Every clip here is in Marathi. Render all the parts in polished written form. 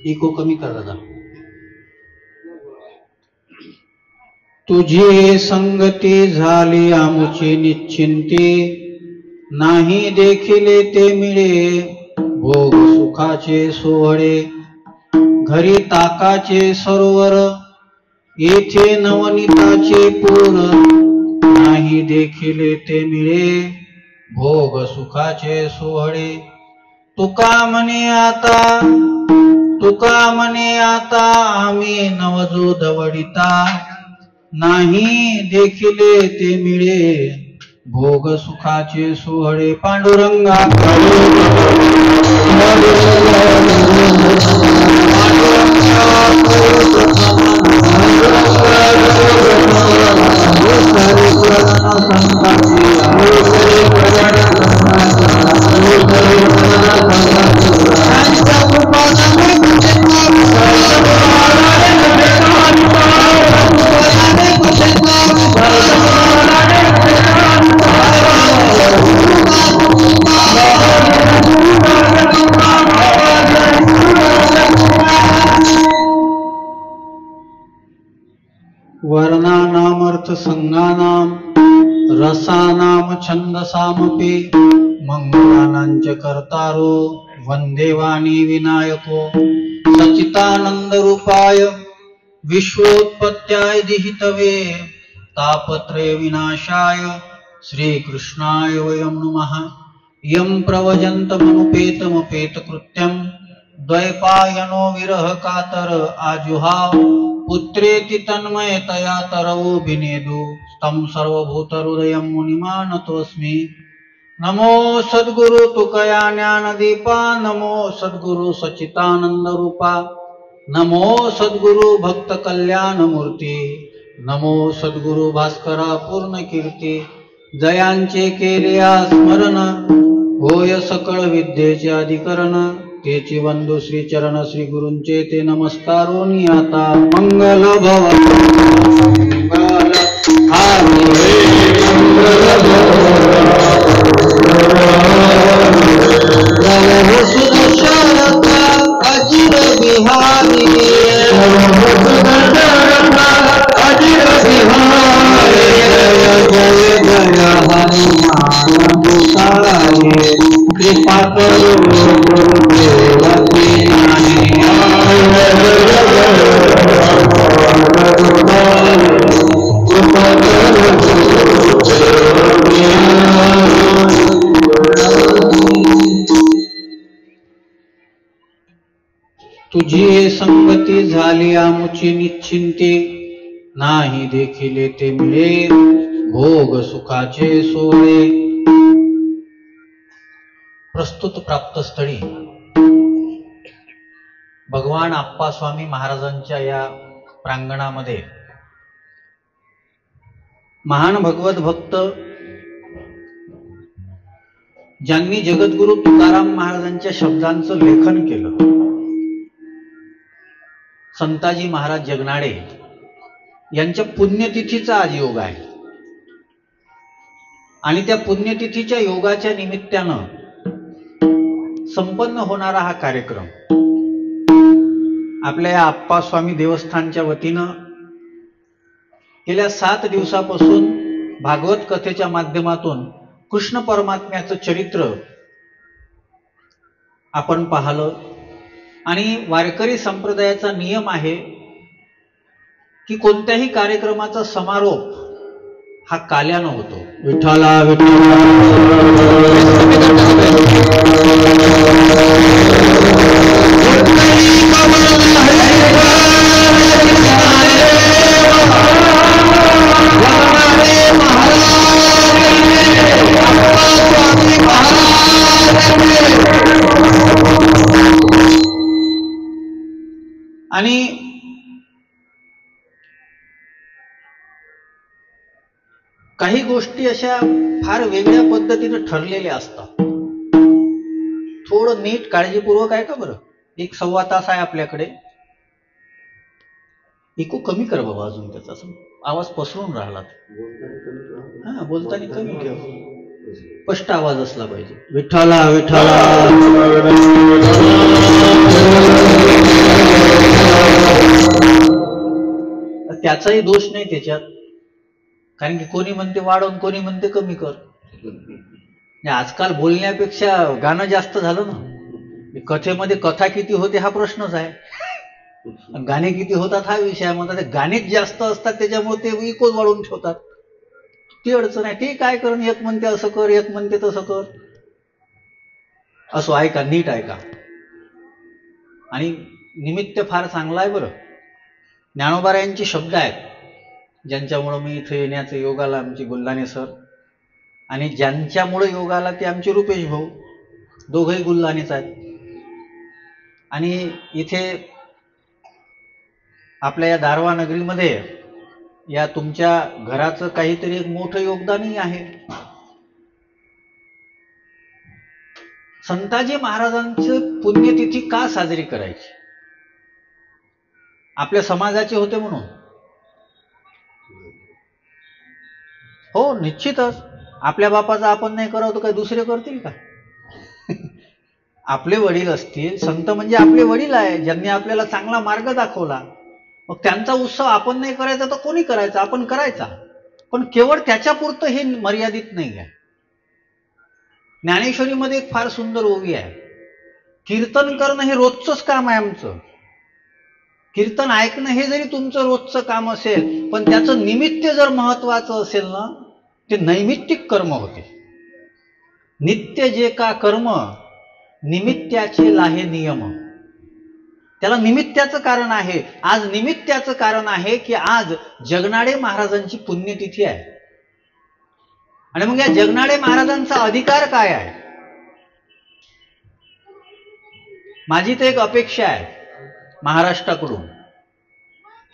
इको कमी कर दादा. तुझी संगती झाली आमुची निश्चिंती, नाही देखिले ते मिळे भोग सुखाचे सोहळे. घरी ताकाचे सरोवर, येथे नवनीताचे पूर, नाही देखिले ते मिळे भोग सुखाचे सोहळे. तुका म्हणे आता आम्ही नवजो दवडिता, नाही देखिले ते मिळे भोग सुखाचे सोहळे. पांडुरंगा वर्णानामर्थ संज्ञानाम रसानाम छंदसामपि मंगलानांच कर्तारो वंदे वाणी विनायको सच्चिदानंद रूपाय विश्वोत्पत्त्याय दिहितवे तापत्रय विनाशाय श्रीकृष्णाय वयं नमः. यं प्रवजन्तमनुपेतमपेत कृत्यं द्वैपायनो विरह कातर आजुहाव पुत्रेति तन्मयतया तरवो विनेदु तं सर्वभूतहृदयं मुनिमानतोऽस्मि. नमो सद्गुरु तुकया ज्ञानदीपा, नमो सद्गुरु सच्चिदानंद रूपा, नमो सद्गुरु भक्त कल्याण मूर्ती, नमो सद्गुरु भास्करा पूर्ण कीर्ती. जयांचे केले स्मरण, होय सकळ विद्येचे अधिकरण. तेची वंदू श्री चरण श्री गुरूंचे ते नमस्कारोनी आता. मंगल भव मंगल हारी अजिर बिहारी अजिर बिहारी जय जय हनुमान कृपा करो तुझी संगती झाली आमुची निश्चिंती, नाही देखिले ते मिळे भोग सुखाचे सोहळे. प्रस्तुत प्राप्त स्थळी भगवान आप्पा स्वामी महाराजांच्या या प्रांगणामध्ये महान भगवत भक्त ज्यांनी जगद्गुरु तुकाराम महाराजांच्या शब्दांचं लेखन केलं, संताजी महाराज जगनाडे यांच्या पुण्यतिथीचा आज योग आहे. आणि त्या पुण्यतिथीच्या योगाच्या निमित्तानं संपन्न होणारा हा कार्यक्रम आपल्या या आप्पा स्वामी देवस्थानच्या वतीनं गेल्या 7 दिवसापासून भागवत कथेच्या माध्यमातून कृष्ण परमात्म्याचं चरित्र आपण पाहिलं. आणि वारकरी संप्रदायाचा नियम आहे की कोणत्याही कार्यक्रमाचा समारोप हा काल्यानं होतो. विठ्ठला विठ्ठला आणि काही गोष्टी अशा फार वेगळ्या पद्धतीने ठरलेल्या असतात. थोडं नीट काळजीपूर्वक आहे का बरं. 1-1.25 तास आहे आपल्याकडे. इको कमी कर बाबा, अजून त्याचा आवाज पसरून राहिला. हा, बोलताना कमी ठेव, स्पष्ट आवाज असला पाहिजे. विठ्ठला विठ्ठला त्याचाही दोष नाही त्याच्यात, कारण की कोणी म्हणते वाढवून, कोणी म्हणते कमी कर. आजकाल बोलण्यापेक्षा गाणं जास्त झालं ना. कथेमध्ये कथा किती होते हा प्रश्नच आहे, गाणे किती होतात हा विषय आहे. म्हणतात गाणेच जास्त असतात त्याच्यामुळे ते इकोच वाढवून ठेवतात. ती अडचण आहे. ते काय करून, एक म्हणते असं कर, एक म्हणते तसं कर. असो, ऐका, नीट ऐका. आणि निमित्त फार चांगला आहे बरं. ज्ञानोबारायांचे शब्द आहेत ज्यांच्यामुळं मी इथे येण्याचं योगाला, आमचे गुल्हाने सर, आणि ज्यांच्यामुळे योगाला ते आमचे रुपेश भाऊ, दोघंही गुल्हानेच आहेत. आणि इथे आपल्या या दारवा नगरीमध्ये या तुमच्या घराचं काहीतरी एक मोठं योगदानही आहे. संताजी महाराजांची पुण्यतिथी का साजरी करायची? आपल्या समाजाचे होते म्हणून? हो, निश्चितच. आपल्या बापाचा आपण नाही करावं तर काय दुसरे करतील का? आपले वडील असतील, संत म्हणजे आपले वडील आहे, ज्यांनी आपल्याला चांगला मार्ग दाखवला. मग त्यांचा उत्सव आपण नाही करायचा तर कोणी करायचा? आपण करायचा. पण केवळ त्याच्यापुरतं हे मर्यादित नाही आहे. ज्ञानेश्वरीमध्ये एक फार सुंदर ओवी आहे. कीर्तन करणं हे रोजचंच काम आहे आमचं. कीर्तन ऐकणं हे जरी तुमचं रोजचं काम असेल, पण त्याचं निमित्त जर महत्वाचं असेल ना, ते नैमित्तिक कर्म होते. नित्य जे का कर्म, निमित्ताचे लाहे नियम. त्याला निमित्ताचं कारण आहे. आज निमित्ताचं कारण आहे की आज जगनाडे महाराजांची पुण्यतिथी आहे. आणि मग या जगनाडे महाराजांचा अधिकार काय आहे? माझी तर एक अपेक्षा आहे महाराष्ट्राकडून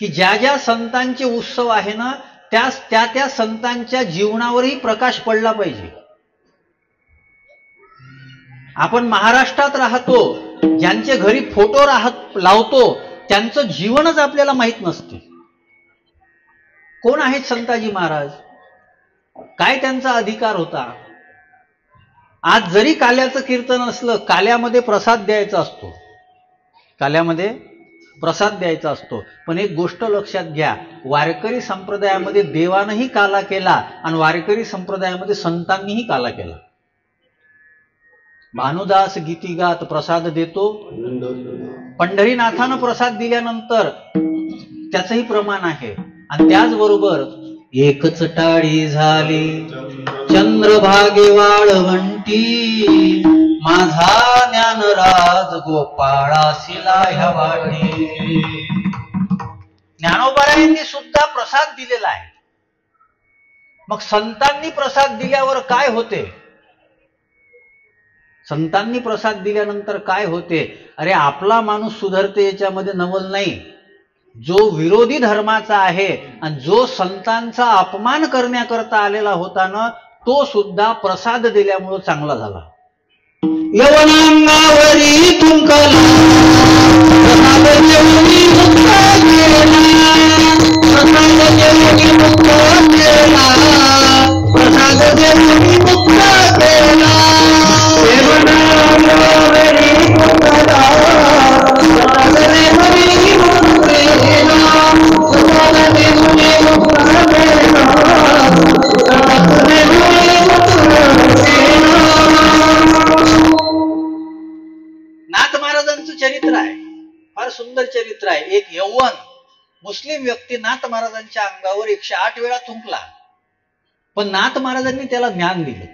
की ज्या ज्या संतांचे उत्सव आहे ना, त्या संतांच्या जीवनावरही प्रकाश पडला पाहिजे. आपण महाराष्ट्रात राहतो, ज्यांचे घरी फोटो लावतो त्यांचं जीवनच आपल्याला माहित नसते. कोण आहेत संताजी महाराज? काय त्यांचा अधिकार होता? आज जरी काल्याचं कीर्तन असलं, काल्यामध्ये प्रसाद द्यायचा असतो, काल्यामध्ये प्रसाद द्यायचा असतो. पण एक गोष्ट लक्षात घ्या, वारकरी संप्रदायामध्ये देवानंही काला केला आणि वारकरी संप्रदायामध्ये संतांनीही काला केला. भानुदास गीती गात प्रसाद देतो, पंढरीनाथानं प्रसाद दिल्यानंतर त्याचंही प्रमाण आहे. आणि त्याचबरोबर एकच टाळी झाली चंद्रभागे वाळवंटी, माझा ज्ञानराज गोपाळासिला ह्या वाटी. ज्ञानोबारायांनी सुद्धा प्रसाद दिलेला आहे. मग संतांनी प्रसाद दिल्यावर काय होते? संतांनी प्रसाद दिल्यानंतर काय होते? अरे आपला माणूस सुधारते याच्यामध्ये नवल नाही. जो विरोधी धर्माचा आहे आणि जो संतांचा अपमान करण्याकरता आलेला होता ना, तो सुद्धा प्रसाद दिल्यामुळे चांगला झाला. यवनांगावरी तुंकला प्रसाद देऊनी मुक्त केला, प्रसाद देऊनी मुक्त केला, प्रसाद देऊनी मुक्त केला. यवनांगावरी तुंकला प्रसाद देऊनी मुक्त केला, प्रसाद देऊनी मुक्त केला, प्रसाद देऊनी मुक्त केला. नाथ महाराजांचं चरित्र आहे, फार सुंदर चरित्र आहे. एक यौवन मुस्लिम व्यक्ती नाथ महाराजांच्या अंगावर 108 वेळा थुंकला, पण नाथ महाराजांनी त्याला ज्ञान दिलं.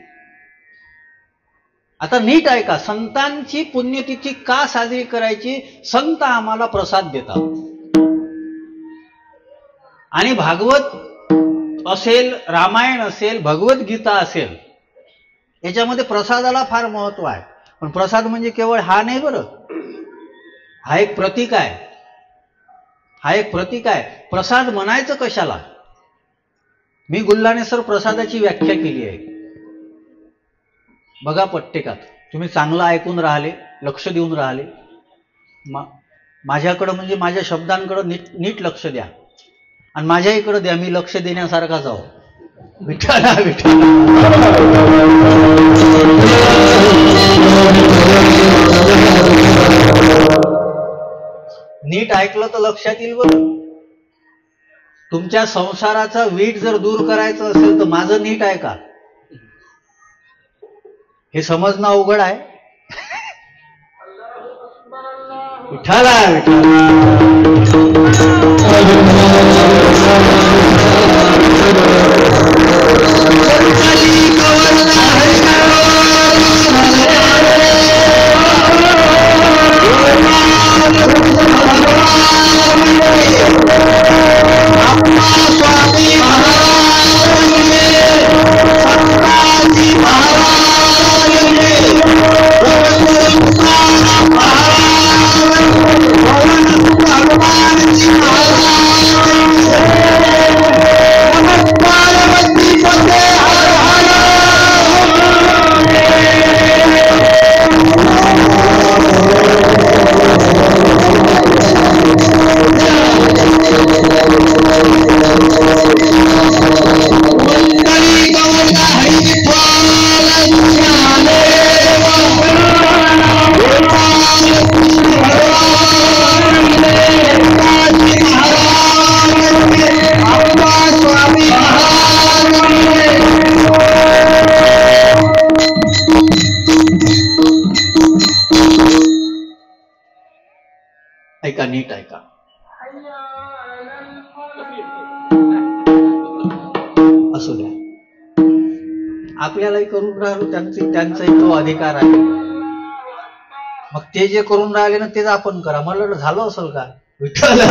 आता नीट ऐका, संतांची पुण्यतिथी का साजरी करायची? संत आम्हाला प्रसाद देतात. आणि भागवत असेल, रामायण असेल, भगवद्गीता असेल, याच्यामध्ये प्रसादाला फार महत्व आहे. पण प्रसाद म्हणजे केवळ हा नाही बरं, हा एक प्रतीक आहे. हा एक प्रतीक आहे. प्रसाद म्हणायचं कशाला? मी गुल्हाने सर प्रसादाची व्याख्या केली आहे. बघा पट्टेकात, तुम्ही चांगलं ऐकून राहिले, लक्ष देऊन राहिले, माझ्याकडं म्हणजे माझ्या शब्दांकडं नीट लक्ष द्या आणि माझ्या इकडं द्या. मी लक्ष देण्यासारखा जाऊ. विठ्ठला विठ्ठला. नीट ऐकलं तर लक्षात येईल बरं. तुमच्या संसाराचा वीट जर दूर करायचं असेल तर माझं नीट आहे का हे समजणं अवघड आहे. विठ्ठला ऐका, नीट ऐका. असू द्या, आपल्यालाही करून राहिलो, त्यांचाही तो अधिकार आहे. मग ते जे करून राहिले ना तेच आपण करा. मला झालं असेल का? विठ्ठल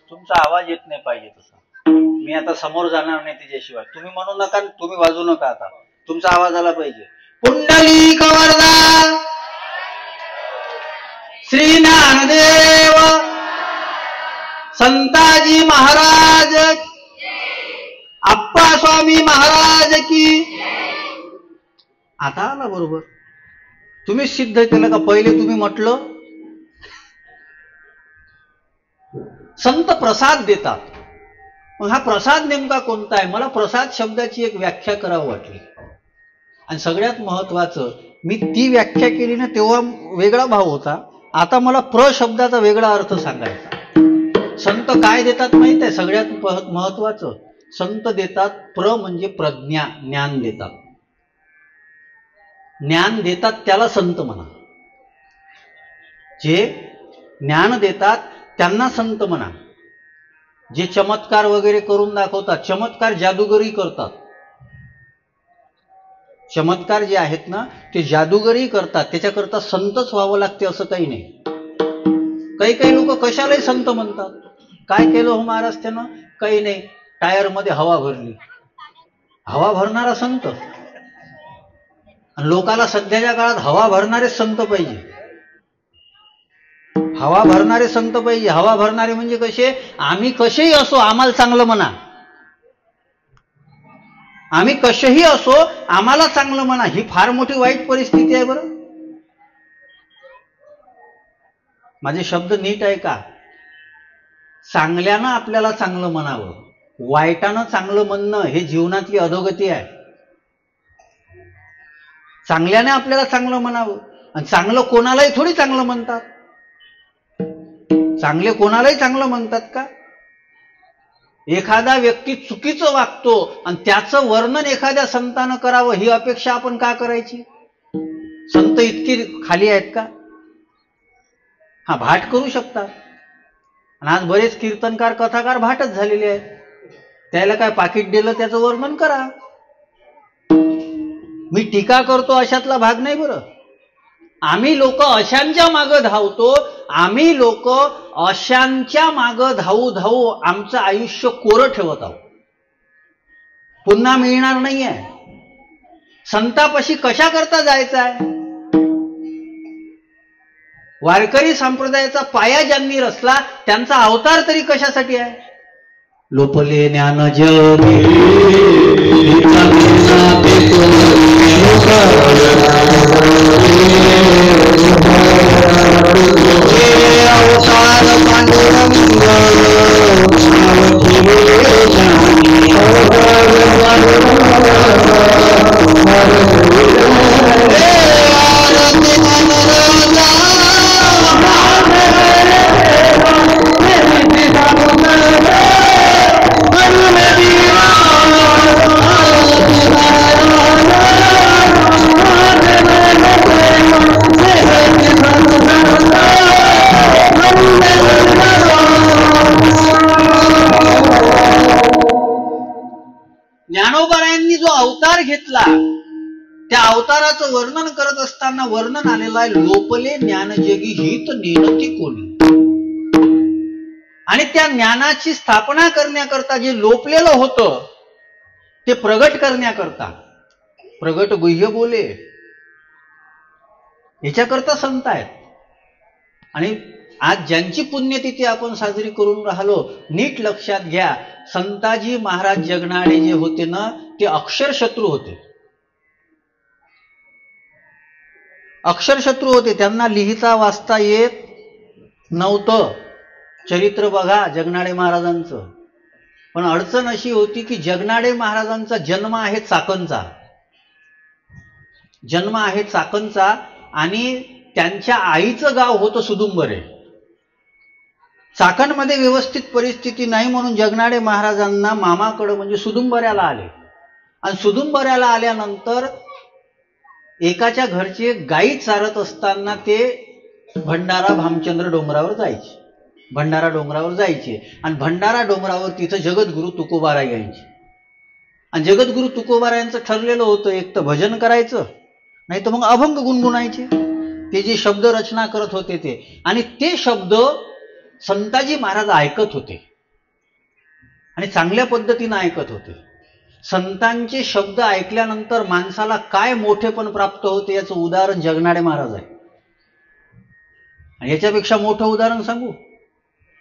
तुमचा आवाज येत नाही पाहिजे तसा. मी आता समोर जाणार नाही तिच्याशिवाय. तुम्ही म्हणू नका, तुम्ही वाजू नका. आता तुमचा आवाज आला पाहिजे. पुंडलिक वरदा श्री ज्ञानदेव संताजी महाराज, आप्पा स्वामी महाराज की. आता आला बरोबर. तुम्ही सिद्ध केलं का? पहिले तुम्ही म्हटलं. संत प्रसाद देतात. मग हा प्रसाद नेमका कोणता आहे? मला प्रसाद शब्दाची एक व्याख्या करावी वाटली. आणि सगळ्यात महत्वाचं, मी ती व्याख्या केली ना तेव्हा वेगळा भाव होता. आता मला शब्दाचा वेगळा अर्थ सांगायचा. संत काय देतात माहित आहे? सगळ्यात महत्वाचं, संत देतात म्हणजे प्रज्ञा, ज्ञान देतात. ज्ञान देतात त्याला संत म्हणा. जे ज्ञान देतात त्यांना संत म्हणा. जे चमत्कार वगैरे करून दाखवतात, चमत्कार जादूगरी करतात. चमत्कार जे आहेत ना ते जादूगरी करतात. त्याच्याकरता संतच व्हावं लागते असं काही नाही. काही लोक कशालाही संत म्हणतात. काय केलं हो महाराज त्यानं? काही नाही, टायर मध्ये हवा भरली. हवा भरणारा संत. आणि लोकाला सध्याच्या काळात हवा भरणारे संत पाहिजे. हवा भरणारे संत पाहिजे. हवा भरणारे म्हणजे कसे? आम्ही कसेही असो आम्हाला चांगलं म्हणा. आम्ही कसेही असो आम्हाला चांगलं म्हणा. ही फार मोठी वाईट परिस्थिती आहे बरं. माझे शब्द नीट आहे का? चांगल्यानं आपल्याला चांगलं म्हणावं, वाईटानं चांगलं म्हणणं हे जीवनातली अधोगती आहे. चांगल्याने आपल्याला चांगलं म्हणावं. आणि चांगलं कोणालाही थोडी चांगलं म्हणतात. चांगले कोणालाही चांगलं म्हणतात का? एखादा व्यक्ती चुकीचं वागतो आणि त्याचं वर्णन एखाद्या संतानं करावं ही अपेक्षा आपण का करायची? संत इतकी खाली आहेत का? हा, भाट करू शकतात. आणि आज बरेच कीर्तनकार, कथाकार भाटच झालेले आहेत. त्याला काय पाकिट दिलं त्याचं वर्णन करा. मी टीका करतो अशातला भाग नाही बरं. आम्ही लोक अशांच्या मागं धावतो. आम्ही लोक अशांच्या मागं धावू आमचं आयुष्य कोरं ठेवत आहोत. पुन्हा मिळणार नाहीये. संतापाशी कशा करता जायचं आहे? वारकरी संप्रदायाचा पाया ज्यांनी रचला त्यांचा अवतार तरी कशासाठी आहे? लोपले ज्ञान जगे अवतार पांडुरंग ज्ञानोबारायांनी जो अवतार घेतला त्या अवताराचं वर्णन करत असताना वर्णन आलेलं आहे, लोपले ज्ञानजगी हित नेनती कोणी. आणि त्या ज्ञानाची स्थापना करण्याकरता जे लोपलेलं होतं ते प्रगट करण्याकरता, प्रगट गुह्य बोले, याच्याकरता संत आहेत. आणि आज ज्यांची पुण्यतिथी आपण साजरी करून राहिलो, नीट लक्षात घ्या, संताजी महाराज जगनाडे जे होते ना, ते अक्षरशत्रू होते. अक्षरशत्रू होते. त्यांना लिहिता वाचता येत नव्हतं. चरित्र बघा जगनाडे महाराजांचं. पण अडचण अशी होती की जगनाडे महाराजांचा जन्म आहे चाकणचा, जन्म आहे चाकणचा, आणि त्यांच्या आईचं गाव होतं सुदुंबरे. चाकणमध्ये व्यवस्थित परिस्थिती नाही म्हणून जगनाडे महाराजांना मामाकडं म्हणजे सुदुंबऱ्याला आले. आणि सुदुंबऱ्याला आल्यानंतर एकाच्या घरचे गाई चारत असताना ते भंडारा भामचंद्र डोंगरावर जायचे, भंडारा डोंगरावर जायचे. आणि भंडारा डोंगरावर तिथं जगद्गुरु तुकोबाराय यायचे. आणि जगद्गुरु तुकोबारायांचं ठरलेलं होतं, एक तर भजन करायचं, नाही तर मग अभंग गुणगुणायचे. ते जे शब्द रचना करत होते ते, आणि ते शब्द संताजी महाराज ऐकत होते आणि चांगल्या पद्धतीने ऐकत होते. संतांचे शब्द ऐकल्यानंतर माणसाला काय मोठेपण प्राप्त होते याचं उदाहरण जगनाडे महाराज आहे. आणि याच्यापेक्षा मोठं उदाहरण सांगू,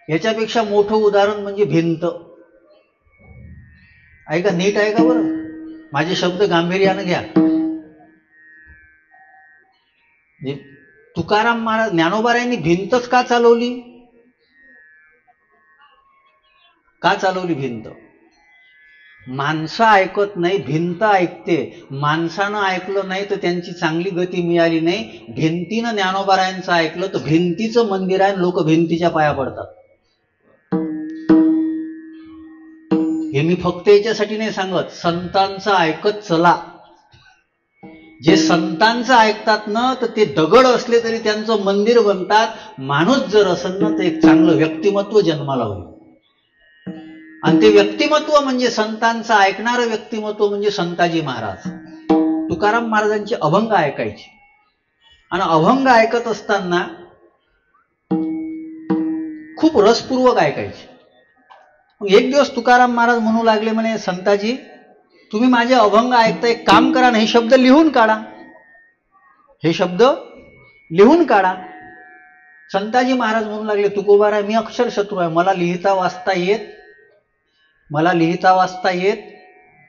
याच्यापेक्षा मोठं उदाहरण म्हणजे भिंत. ऐका, नीट ऐका बरं, माझे शब्द गांभीर्यानं घ्या. तुकाराम महाराज, ज्ञानोबारायांनी भिंतच का चालवली? का चालवली भिंत? माणसं ऐकत नाही, भिंत ऐकते. माणसानं ऐकलं नाही तर त्यांची चांगली गती मिळाली नाही. भिंतीनं ज्ञानोबारायांचं ऐकलं तर भिंतीचं मंदिर आहे, लोक भिंतीच्या पाया पडतात. हे मी फक्त याच्यासाठी नाही सांगत, संतांचं ऐकत चला. जे संतांचं ऐकतात ना, तर ते दगड असले तरी त्यांचं मंदिर बनतात. माणूस जर असेल ना तर एक चांगलं व्यक्तिमत्व जन्माला होईल. आणि ते व्यक्तिमत्व म्हणजे संतांचं ऐकणारं व्यक्तिमत्व म्हणजे संताजी महाराज. तुकाराम महाराजांचे अभंग ऐकायचे, आणि अभंग ऐकत असताना खूप रसपूर्वक ऐकायचे. मग एक दिवस तुकाराम महाराज म्हणू लागले, म्हणे संताजी तुम्ही माझे अभंग ऐकता, एक काम करा ना, हे शब्द लिहून काढा, हे शब्द लिहून काढा. संताजी महाराज म्हणू लागले, तुकोबाराय मी अक्षरशत्रू आहे, मला लिहिता वाचता येत, मला लिहिता वाचता येत,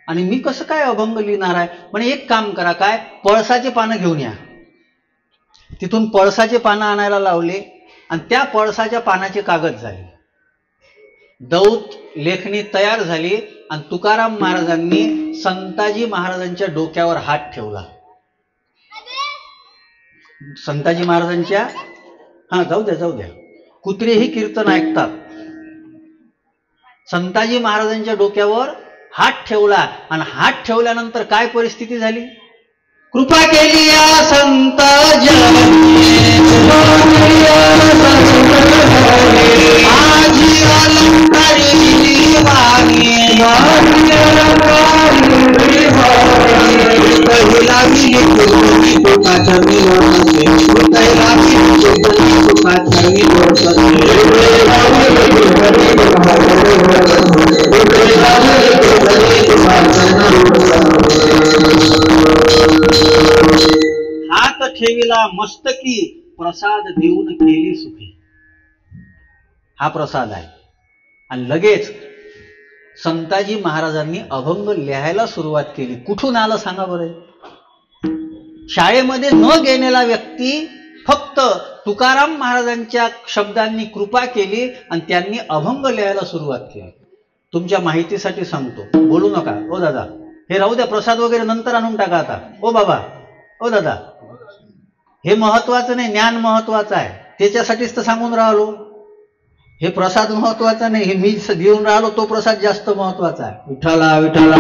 आणि मी कसं काय अभंग लिहिणार आहे. म्हणे एक काम करा, काय पळसाचे पानं घेऊन या. तिथून पळसाचे पानं आणायला लावले, आणि त्या पळसाच्या पानाचे कागद झाले, दौत लेखणी तयार झाली. आणि तुकाराम महाराजांनी संताजी महाराजांच्या डोक्यावर हात ठेवला. संताजी महाराजांच्या, जाऊ द्या, कुत्रेही कीर्तन ऐकतात. संताजी महाराजांच्या डोक्यावर हात ठेवला, आणि हात ठेवल्यानंतर काय परिस्थिती झाली? कृपा केली या संताजी, आजी अलंकारी वाणी, पहिला हात ठेविला मस्तकी, प्रसाद देऊन केली सुखी. हा प्रसाद आहे. आणि लगेच संताजी महाराजांनी अभंग लिहायला सुरुवात केली. कुठून आलं सांगा बरं? शाळेमध्ये न गेलेला व्यक्ती फक्त तुकाराम महाराजांच्या शब्दांनी कृपा केली आणि त्यांनी अभंग लिहायला सुरुवात केली. तुमच्या माहितीसाठी सांगतो, बोलू नका. ओ दादा, हे राहू द्या, प्रसाद वगैरे नंतर आणून टाका आता. ओ बाबा, ओ दादा, हे महत्वाचं नाही, ज्ञान महत्वाचं आहे. त्याच्यासाठीच तर सांगून राहिलो. हे प्रसाद महत्वाचा नाही, हे मी देऊन राहिलो तो प्रसाद जास्त महत्वाचा आहे. विठ्ठला विठ्ठला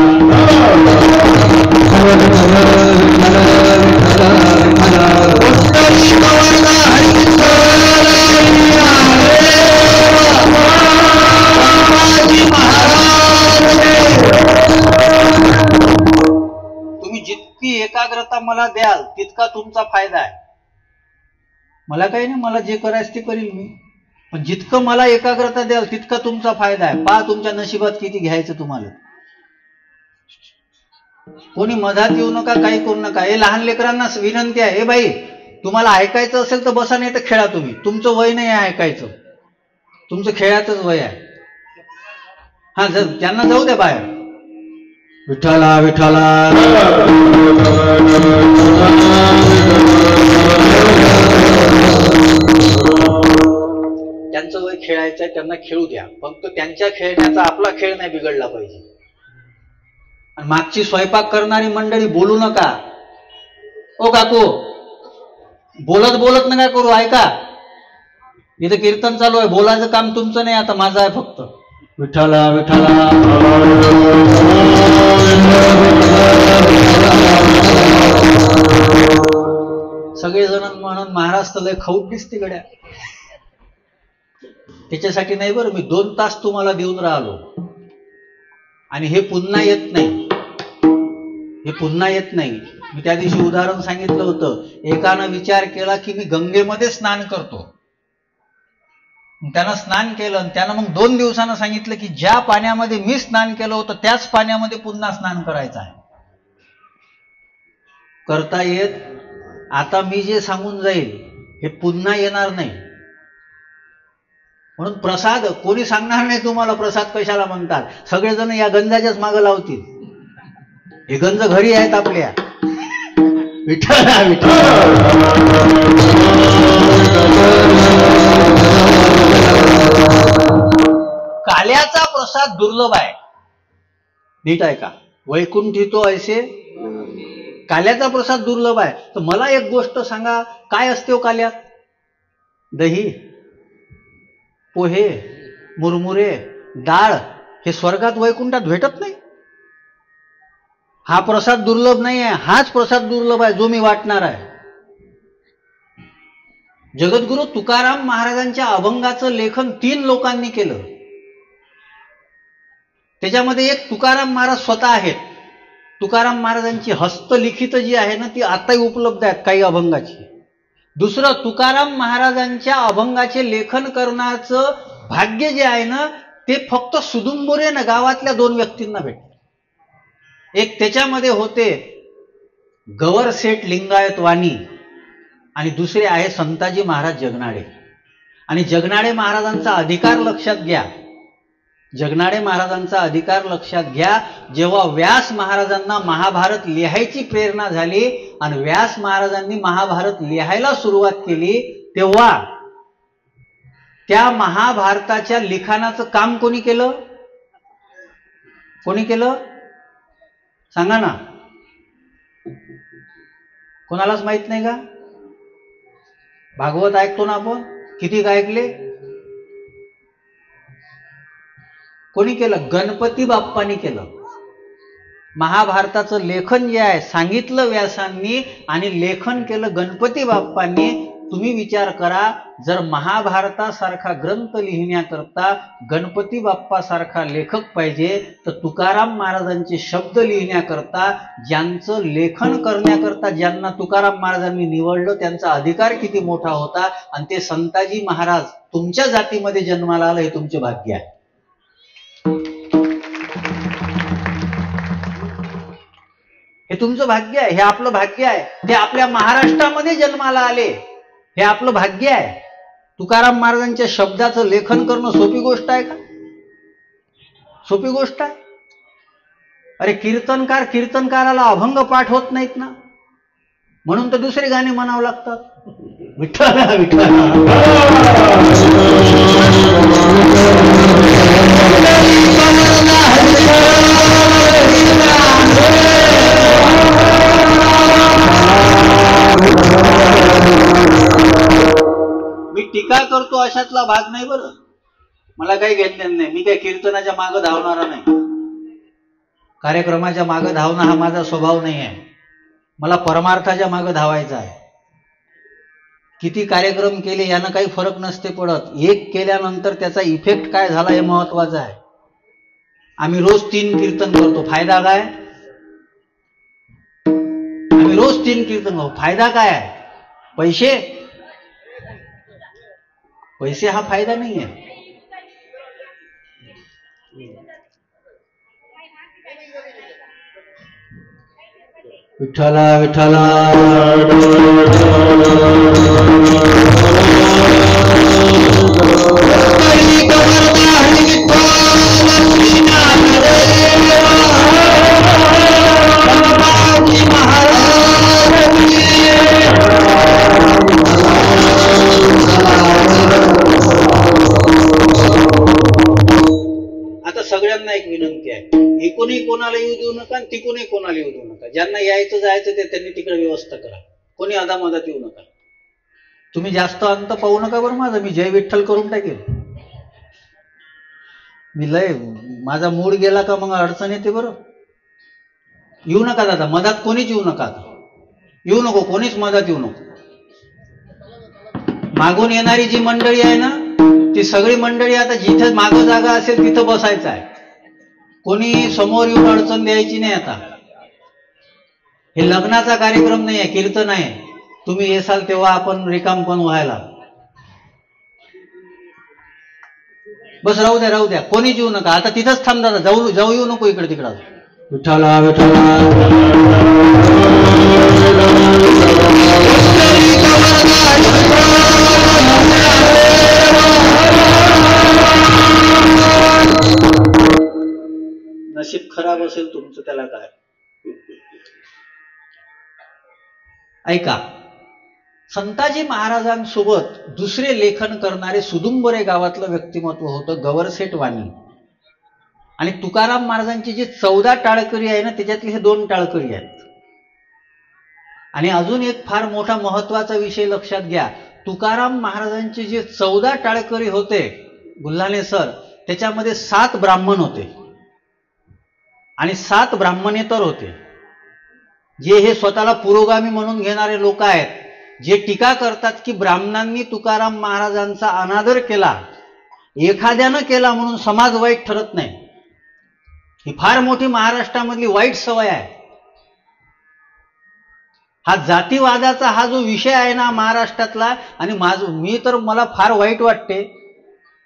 तुम्ही जितकी एकाग्रता मला द्याल तितका तुमचा फायदा आहे. मला काही नाही, मला जे करायचं ते करील मी, पण जितकं मला एकाग्रता द्याल तितका तुमचा फायदा आहे. पहा तुमच्या नशिबात किती घ्यायचं तुम्हाला. कोणी मधात येऊ नका, काही करू नका. हे लहान लेकरांना विनंती आहे, हे बाई तुम्हाला ऐकायचं असेल तर बसा, नाही तर खेळा. तुम्ही, तुमचं वय नाही आहे ऐकायचं, तुमचं खेळाचंच वय आहे. हा, त्यांना जाऊ द्या बाहेर. विठ्ठला विठ्ठला त्यांचं वय खेळायचं आहे, त्यांना खेळू द्या. फक्त त्यांच्या खेळण्याचा आपला खेळ नाही बिघडला पाहिजे. आणि मागची स्वयंपाक करणारी मंडळी बोलू नका. ओ काकू, बोलत बोलत नका करू, ऐका. इथं कीर्तन चालू आहे, बोलायचं काम तुमचं नाही, आता माझं आहे फक्त. विठ्ठला विठ्ठला सगळेजण म्हणून महाराज लय खौट दिसते गड्या. त्याच्यासाठी नाही बरं, मी 2 तास तुम्हाला देऊन राहिलो आणि हे पुन्हा येत नाही, हे पुन्हा येत नाही. मी त्या दिवशी उदाहरण सांगितलं होतं. एकानं विचार केला की मी गंगेमध्ये स्नान करतो. त्यानं स्नान केलं आणि त्यानं मग 2 दिवसानं सांगितलं की ज्या पाण्यामध्ये मी स्नान केलं होतं त्याच पाण्यामध्ये पुन्हा स्नान करायचं आहे. करता येत. आता मी जे सांगून जाईल हे पुन्हा येणार नाही. म्हणून प्रसाद कोणी सांगणार नाही तुम्हाला प्रसाद कशाला म्हणतात. सगळेजण या गंजाच्याच मागं लावतील. हे गंज घरी आहेत आपल्या. विठ्ठला विठ्ठला काल्याचा प्रसाद दुर्लभ आहे. नीट आहे का? वैकुंठी तो ऐसे काल्याचा प्रसाद दुर्लभ आहे. तर मला एक गोष्ट सांगा, काय असते हो काल्यात? दही, पोहे, मुरमुरे, डाळ हे स्वर्गात वैकुंठात भेटत नाही. हा प्रसाद दुर्लभ नाही आहे, हाच प्रसाद दुर्लभ आहे जो मी वाटणार आहे. जगद्गुरु तुकाराम महाराजांच्या अभंगाचं लेखन 3 लोकांनी केलं. त्याच्यामध्ये एक तुकाराम महाराज स्वतः आहेत. तुकाराम महाराजांची हस्तलिखित जी आहे ना ती आताही उपलब्ध आहेत काही अभंगाची. दुसरं, तुकाराम महाराजांच्या अभंगाचे लेखन करण्याचं भाग्य जे आहे ना ते फक्त सुदुंबुरे ना गावातल्या 2 व्यक्तींना भेटले. एक त्याच्यामध्ये होते गवर सेठ लिंगायत वाणी आणि दुसरे आहे संताजी महाराज जगनाडे. आणि जगनाडे महाराजांचा अधिकार लक्षात घ्या. जगनाडे महाराजांचा अधिकार लक्षात घ्या. जेव्हा व्यास महाराजांना महाभारत लिहायची प्रेरणा झाली आणि व्यास महाराजांनी महाभारत लिहायला सुरुवात केली तेव्हा त्या महाभारताच्या लिखाणाचं काम कोणी केलं? कोणी केलं सांगा ना. कोणालाच माहित नाही का? भागवत ऐकतो ना आपण, किती ऐकले? कोणी केलं? गणपती बाप्पांनी केलं. महाभारताचं लेखन जे आहे सांगितलं व्यासांनी आणि लेखन केलं गणपती बाप्पांनी. तुम्ही विचार करा, जर महाभारतासारखा ग्रंथ लिहिण्याकरता गणपती बाप्पासारखा लेखक पाहिजे तर तुकाराम महाराजांचे शब्द लिहिण्याकरता ज्यांचं लेखन करण्याकरता ज्यांना तुकाराम महाराजांनी निवडलं त्यांचा अधिकार किती मोठा होता. आणि ते संताजी महाराज तुमच्या जातीमध्ये जन्माला आलं हे तुमचे भाग्य आहे. हे तुमचं भाग्य आहे, हे आपलं भाग्य आहे. ते आपल्या महाराष्ट्रामध्ये जन्माला आले हे आपलं भाग्य आहे. तुकाराम महाराजांच्या शब्दाचं लेखन करणं सोपी गोष्ट आहे का? सोपी गोष्ट आहे? अरे कीर्तनकाराला अभंग पाठ होत नाहीत ना. म्हणून तर दुसरे गाणे म्हणावं लागतात. विठ्ठला विठ्ठला मी टीका करतो अशातला भाग नाही बरं. मला काही घेतलं नाही. मी काही कीर्तनाच्या मागं धावणारा नाही. कार्यक्रमाच्या मागं धावणं हा माझा स्वभाव नाही आहे. मला परमार्थाच्या मागं धावायचा आहे. किती कार्यक्रम केले यानं काही फरक नसते पडत. एक केल्यानंतर त्याचा इफेक्ट काय झाला हे महत्वाचं आहे. आम्ही रोज 3 कीर्तन करतो, फायदा काय? आम्ही रोज 3 कीर्तन करतो, फायदा काय आहे? पैसे? पैसे हा फायदा नाही आहे. विठ्ठला विठ्ठला सगळ्यांना एक विनंती आहे, इकूनही कोणाला येऊ देऊ नका आणि तिकूनही कोणाला येऊ देऊ नका. ज्यांना यायचं जायचं ते त्यांनी तिकडे व्यवस्था करा. कोणी अदामदात येऊ नका. तुम्ही जास्त अंत पाहू नका बरं माझं. मी जय विठ्ठल करून टाकेल. मी लय माझा मूड गेला का मग अडचण येते बरं. येऊ नका दादा, मधात कोणीच येऊ नका. येऊ नको, कोणीच मधात येऊ नको. मागून येणारी जी मंडळी आहे ना, ती सगळी मंडळी आता जिथे मागं जागा असेल तिथं बसायचं आहे. कोणी समोर येऊन अडचण द्यायची नाही. आता हे लग्नाचा कार्यक्रम नाही आहे, कीर्तन आहे. तुम्ही येसाल तेव्हा आपण रिकाम पण व्हायला. बस राहू द्या, राहू द्या, कोणीच येऊ नका. आता तिथंच थांब दादा, जाऊ येऊ नको इकडे तिकडं. विठ्ठला विठ्ठला नशीब खराब असेल तुमचं, त्याला काय. ऐका, संताजी महाराजांसोबत दुसरे लेखन करणारे सुदुंबरे गावातलं व्यक्तिमत्व होतं गवरसेठ वाणी. आणि तुकाराम महाराजांची जी 14 टाळकरी आहे ना, त्याच्यातले हे 2 टाळकरी आहेत. आणि अजून एक फार मोठा महत्वाचा विषय लक्षात घ्या. तुकाराम महाराजांचे जे 14 टाळकरी होते गुल्हाने सर, त्याच्यामध्ये 7 ब्राह्मण होते आणि 7 ब्राह्मणेतर होते. जे हे स्वतःला पुरोगामी म्हणून घेणारे लोक आहेत, जे टीका करतात की ब्राह्मणांनी तुकाराम महाराजांचा अनादर केला, एखाद्यानं केला म्हणून समाज वाईट ठरत नाही. ही फार मोठी महाराष्ट्रामधली वाईट सवय आहे. हा जातीवादाचा हा जो विषय आहे ना महाराष्ट्रातला, आणि मला फार वाईट वाटते.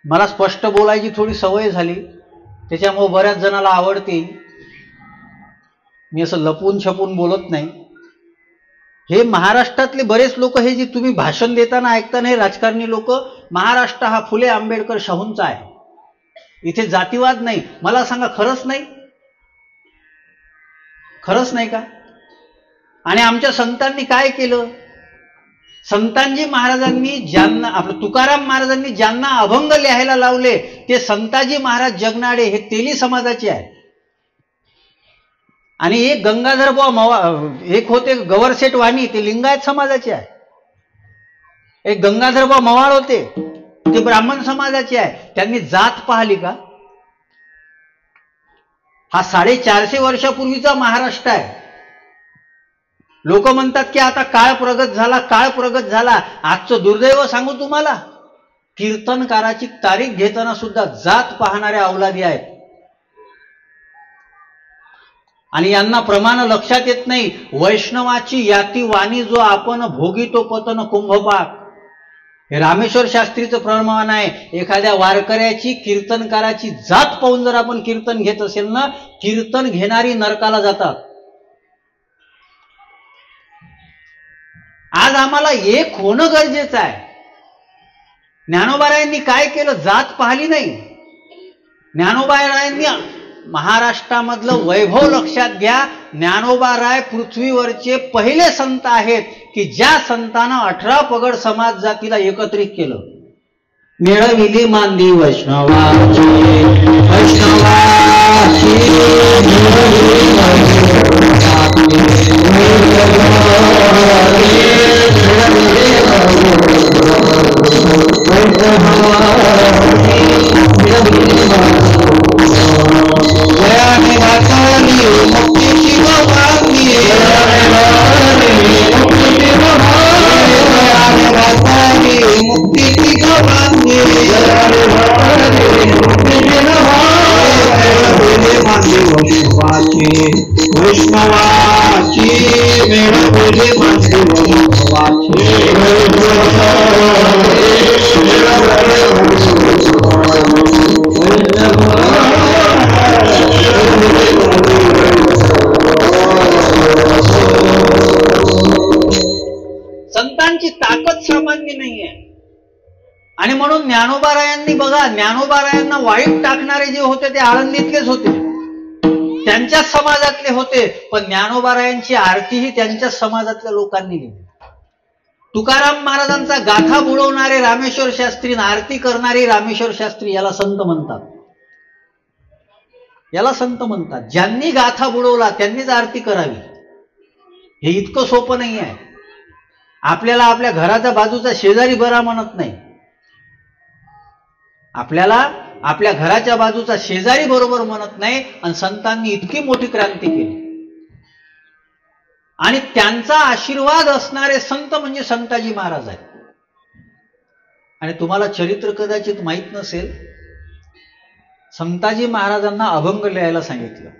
मला स्पष्ट बोलायची थोडी सवय झाली, त्याच्यामुळे बऱ्याच जणाला आवडते. मी असं लपून छपून बोलत नाही. हे महाराष्ट्रातले बरेच लोक, हे जे तुम्ही भाषण देताना ऐकताना, हे राजकारणी लोक, महाराष्ट्र हा फुले आंबेडकर शाहूंचा आहे. इथे जातीवाद नाही. मला सांगा, खरंच नाही? खरंच नाही का? आणि आमच्या संतांनी काय केलं? संतांजी महाराजांनी ज्यांना, आपलं तुकाराम महाराजांनी ज्यांना अभंग लिहायला लावले, ते संताजी महाराज जगनाडे हे तेली समाजाचे आहेत. आणि एक गंगाधर एक होते गवरसेठ वाणी, ते लिंगायत समाजाचे आहे. एक गंगाधरबा मवाळ होते, ते ब्राह्मण समाजाचे आहे. त्यांनी जात पाहिली का? हा 450 वर्षापूर्वीचा महाराष्ट्र आहे. लोक म्हणतात की आता काळ प्रगत झाला, काळ प्रगत झाला. आजचं दुर्दैव सांगू तुम्हाला, कीर्तनकाराची तारीख घेताना सुद्धा जात पाहणाऱ्या अवलादी आहेत. आणि यांना प्रमाण लक्षात येत नाही. वैष्णवाची याती वाणी जो आपण भोगितो पतन कुंभपाक, हे रामेश्वर शास्त्रीचं प्रमाण आहे. एखाद्या वारकऱ्याची, कीर्तनकाराची जात पाहून जर आपण कीर्तन घेत असेल ना, कीर्तन घेणारी नरकाला जातात. आज आम्हाला एक होणं गरजेचं आहे. ज्ञानोबारायांनी काय केलं? जात पाहिली नाही. ज्ञानोबारायांनी महाराष्ट्रामधलं वैभव लक्षात घ्या. ज्ञानोबाराय पृथ्वीवरचे पहिले संत आहेत की ज्या संतांना 18 पगड समाज जातीला एकत्रित केलं. मिळविली मांदी वैष्णवाची, वैष्णवाची जयाने वाचली मुक्तीची गवांगी, जयाने वाचली मुक्तीची गवांगी, वैष्णवाची वैष्णवाची मिळविली मांदी वैष्णवाची. संतांची ताकद सामान्य नाहीये. आणि म्हणून ज्ञानोबारायांनी बघा, ज्ञानोबारायांना वाईट टाकणारे जे होते ते आळंदीतलेच होते, त्यांच्याच समाजातले होते. पण ज्ञानोबारायांची आरतीही त्यांच्याच समाजातल्या लोकांनी लिहिली. तुकाराम महाराजांचा गाथा बुडवणारे रामेश्वर शास्त्री, आरती करणारे रामेश्वर शास्त्री, याला संत म्हणतात. याला संत म्हणतात. ज्यांनी गाथा बुडवला त्यांनीच आरती करावी. हे इतकं सोपं नाही आहे. आपल्याला आपल्या घराच्या बाजूचा शेजारी बरा म्हणत नाही, आपल्याला आपल्या घराच्या बाजूचा शेजारी बरोबर म्हणत नाही. आणि संतांनी इतकी मोठी क्रांती केली. आणि त्यांचा आशीर्वाद असणारे संत म्हणजे संताजी महाराज आहेत. आणि तुम्हाला चरित्र कदाचित माहित नसेल, संताजी महाराजांना अभंग लिहायला सांगितलं.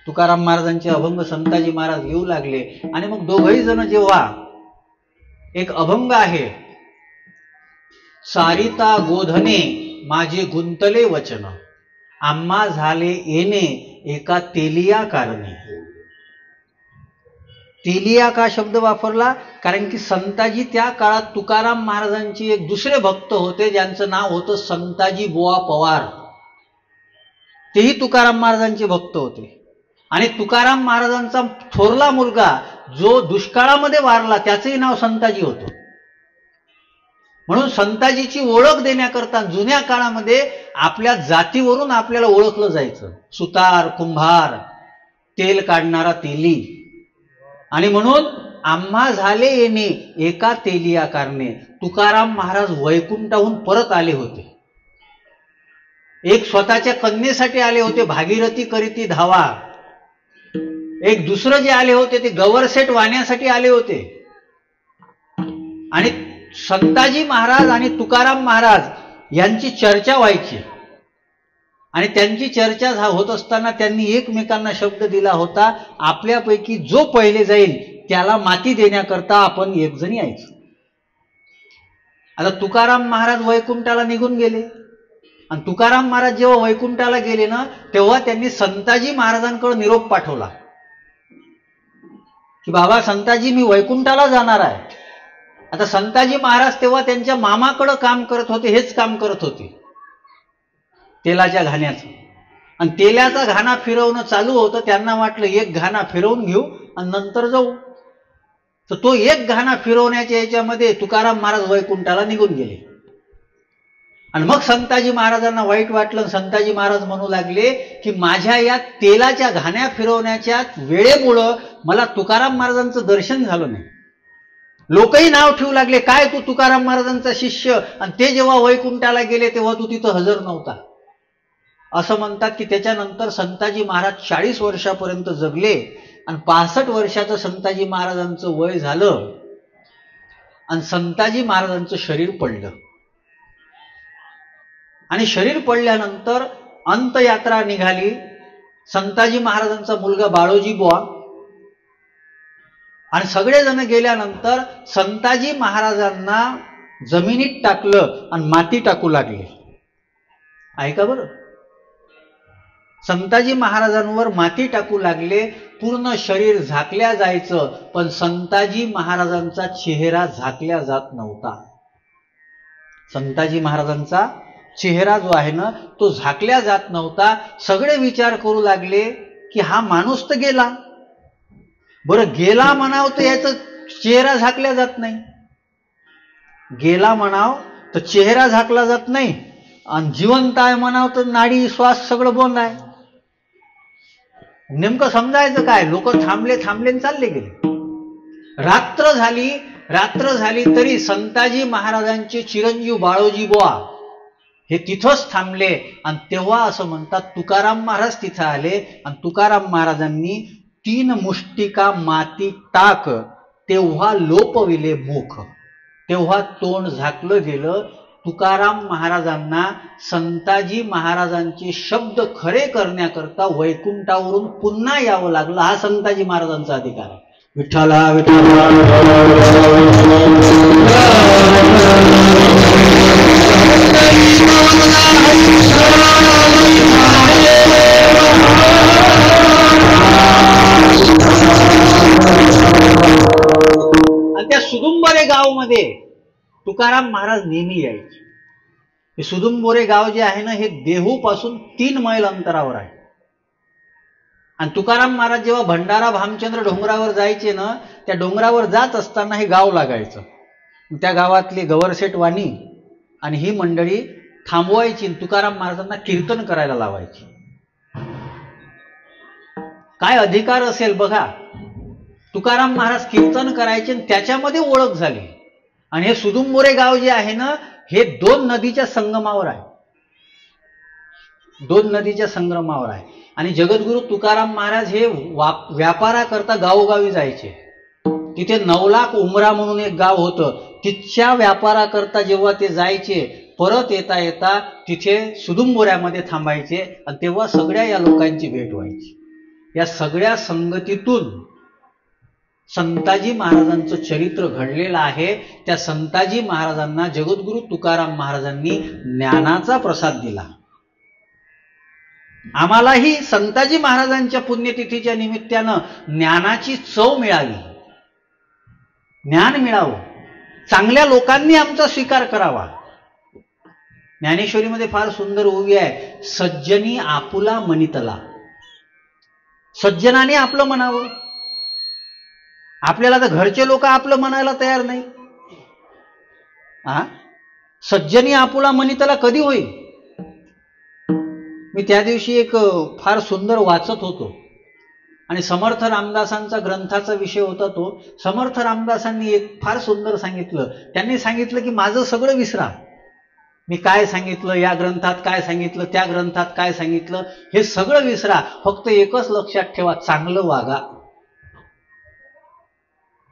तुकाराम महाराजांचे अभंग संताजी महाराज लिहू लागले. आणि मग दोघही जण जेव्हा, एक अभंग आहे, सारिता गोधने माझे गुंतले वचन, आम्हा झाले येणे एका तेलिया कारणे. तेलिया का शब्द वापरला? कारण की संताजी त्या काळात तुकाराम महाराजांचे एक दुसरे भक्त होते, ज्यांचं नाव होतं संताजी बुवा पवार. तेही तुकाराम महाराजांचे भक्त होते. आणि तुकाराम महाराजांचा थोरला मुलगा जो दुष्काळामध्ये वारला, त्याचंही नाव संताजी होतं. म्हणून संताजीची ओळख देण्याकरता जुन्या काळामध्ये आपल्या जातीवरून आपल्याला ओळखलं जायचं. सुतार, कुंभार, तेल काढणारा तेली. आणि म्हणून आम्हा झाले येणे एका तेलिया कारणे. तुकाराम महाराज वैकुंठाहून परत आले होते. एक स्वतःच्या कन्येसाठी आले होते, भागीरथी करीती धावा. एक दुसरं जे आले होते ते गवरसेट वाहण्यासाठी आले होते. आणि संताजी महाराज आणि तुकाराम महाराज यांची चर्चा व्हायची. आणि त्यांची चर्चा होत असताना त्यांनी एकमेकांना शब्द दिला होता, आपल्यापैकी जो पहिले जाईल त्याला माती देण्याकरता आपण एक जण यायचं. आता तुकाराम महाराज वैकुंठाला निघून गेले. आणि तुकाराम महाराज जेव्हा वैकुंठाला गेले ना, तेव्हा त्यांनी संताजी महाराजांकडे निरोप पाठवला की बाबा संताजी, मी वैकुंठाला जाणार आहे. आता संताजी महाराज तेव्हा त्यांच्या मामाकडं काम करत होते, हेच काम करत होते, तेलाच्या घाण्याचं. आणि तेलाचा घाणा फिरवणं चालू होतं. त्यांना वाटलं एक घाणा फिरवून घेऊ आणि नंतर जाऊ. तर तो एक घाणा फिरवण्याच्या याच्यामध्ये तुकाराम महाराज वैकुंठाला निघून गेले. आणि मग संताजी महाराजांना वाईट वाटलं. संताजी महाराज म्हणू लागले की माझ्या या तेलाच्या घाण्या फिरवण्याच्या वेळेमुळं मला तुकाराम महाराजांचं दर्शन झालं नाही. लोकही नाव ठेवू लागले, काय तू तुकाराम महाराजांचा शिष्य, आणि ते जेव्हा वैकुंठाला गेले तेव्हा तू तिथं हजर नव्हता. असं म्हणतात की त्याच्यानंतर संताजी महाराज 40 वर्षापर्यंत जगले. आणि 65 वर्षाचं संताजी महाराजांचं वय झालं. आणि संताजी महाराजांचं शरीर पडलं. आणि शरीर पडल्यानंतर अंतयात्रा निघाली. संताजी महाराजांचा मुलगा बाळोजी बुवा आणि सगळेजण गेल्यानंतर संताजी महाराजांना जमिनीत टाकलं आणि माती टाकू लागले. ऐका बरं, संताजी महाराजांवर माती टाकू लागले. पूर्ण शरीर झाकल्या जायचं, पण संताजी महाराजांचा चेहरा झाकल्या जात नव्हता. संताजी महाराजांचा चेहरा जो आहे ना, तो झाकल्या जात नव्हता. सगळे विचार करू लागले की हा माणूस तर गेला, बरं गेला म्हणाव तर याचा चेहरा झाकला जात नाही. गेला म्हणाव तर चेहरा झाकला जात नाही, आणि जिवंत आहे म्हणाव तर नाडी श्वास सगळं बंद आहे. नेमकं समजायचं काय? लोक थांबले थांबले चालले गेले. रात्र झाली तरी संताजी महाराजांचे चिरंजीव बाळोजी बुवा हे तिथंच थांबले. आणि तेव्हा असं म्हणतात तुकाराम महाराज तिथं आले आणि तुकाराम महाराजांनी 3 मुष्टिका माती टाक तेव्हा लोपविले मुख. तेव्हा तोंड झाकलं गेलं. तुकाराम महाराजांना संताजी महाराजांचे शब्द खरे करण्याकरता वैकुंठावरून पुन्हा यावं लागलं. हा संताजी महाराजांचा अधिकार आहे. विठ्ठला विठ्ठला आणि त्या सुदुंबरे गावमध्ये तुकाराम महाराज नेहमी यायचे. हे सुदुंबोरे गाव जे आहे ना हे देहू पासून 3 मैल अंतरावर आहे. आणि तुकाराम महाराज जेव्हा भंडारा भामचंद्र डोंगरावर जायचे ना, त्या डोंगरावर जात असताना हे गाव लागायचं. त्या गावातली गवरसेठ वाणी आणि ही मंडळी थांबवायची, तुकाराम महाराजांना कीर्तन करायला लावायची. काय अधिकार असेल बघा. तुकाराम महाराज कीर्तन करायचे आणि त्याच्यामध्ये ओळख झाली. आणि हे सुदुंबोरे गाव जे आहे ना हे 2 नदीच्या संगमावर आहे. 2 नदीच्या संगमावर आहे. आणि जगद्गुरु तुकाराम महाराज हे व्यापाराकरता गावोगावी जायचे. तिथे 9 लाख उमरा म्हणून एक गाव होतं. तिथच्या व्यापाराकरता जेव्हा ते जायचे, परत येता येता तिथे सुदुंबोऱ्यामध्ये थांबायचे. आणि तेव्हा सगळ्या या लोकांची भेट व्हायची. या सगळ्या संगतीतून संताजी महाराजांचं चरित्र घडलेलं आहे. त्या संताजी महाराजांना जगद्गुरु तुकाराम महाराजांनी ज्ञानाचा प्रसाद दिला. आम्हालाही संताजी महाराजांच्या पुण्यतिथीच्या निमित्तानं ज्ञानाची चव मिळावी, ज्ञान मिळावं, चांगल्या लोकांनी आमचा स्वीकार करावा. ज्ञानेश्वरीमध्ये फार सुंदर ओवी आहे, सज्जनी आपुला मनितला. सज्जनाने आपलं म्हणावं. आपल्याला तर घरचे लोक आपलं म्हणायला तयार नाही. सज्जनी आपुला मनितला कधी होईल? मी त्या दिवशी एक फार सुंदर वाचत होतो आणि समर्थ रामदासांचा ग्रंथाचा विषय होता तो. समर्थ रामदासांनी एक फार सुंदर सांगितलं. त्यांनी सांगितलं की माझं सगळं विसरा. मी काय सांगितलं, या ग्रंथात काय सांगितलं, त्या ग्रंथात काय सांगितलं, हे सगळं विसरा. फक्त एकच लक्षात ठेवा, चांगलं वागा.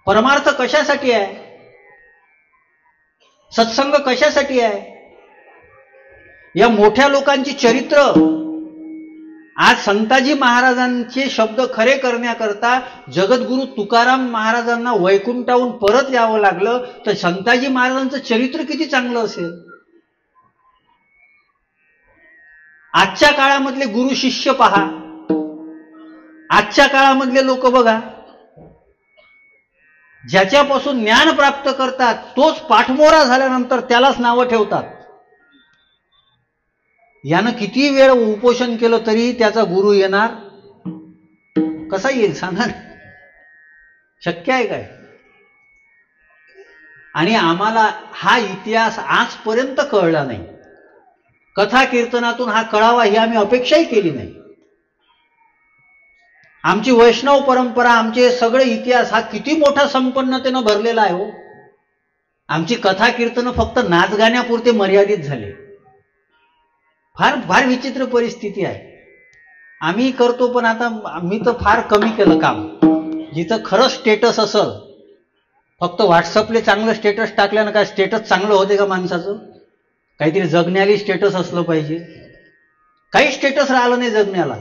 परमार्थ कशासाठी आहे? सत्संग कशासाठी आहे? या मोठ्या लोकांची चरित्र आज संताजी महाराजांचे शब्द खरे करण्याकरता जगद्गुरु तुकाराम महाराजांना वैकुंठाहून परत यावं लागलं, तर संताजी महाराजांचं चरित्र किती चांगलं असेल. आजच्या काळामधले गुरु शिष्य पहा, आजच्या काळामधले लोक बघा, ज्याच्यापासून ज्ञान प्राप्त करतात तोच पाठमोरा झाल्यानंतर त्यालाच नावं ठेवतात. यानं किती वेळ उपोषण केलं तरी त्याचा गुरु येणार कसा येईल सांगा? शक्य आहे काय? आणि आम्हाला हा इतिहास आजपर्यंत कळला नाही. कथा कीर्तनातून हा कळावा ही आम्ही अपेक्षाही केली नाही. आमची वैष्णव परंपरा, आमचे सगळे इतिहास हा किती मोठा संपन्नतेनं भरलेला आहे हो. आमची कथा कीर्तन फक्त नाचगाण्यापुरते मर्यादित झाले. फार फार विचित्र परिस्थिती आहे. आम्ही करतो पण आता मी तर फार कमी केलं काम. जिथं खरं स्टेटस असल, फक्त व्हॉट्सअपले चांगलं स्टेटस टाकल्यानं काय स्टेटस चांगलं होते का माणसाचं? काहीतरी जगण्याली स्टेटस असलं पाहिजे. काही स्टेटस राहिलं नाही जगण्याला.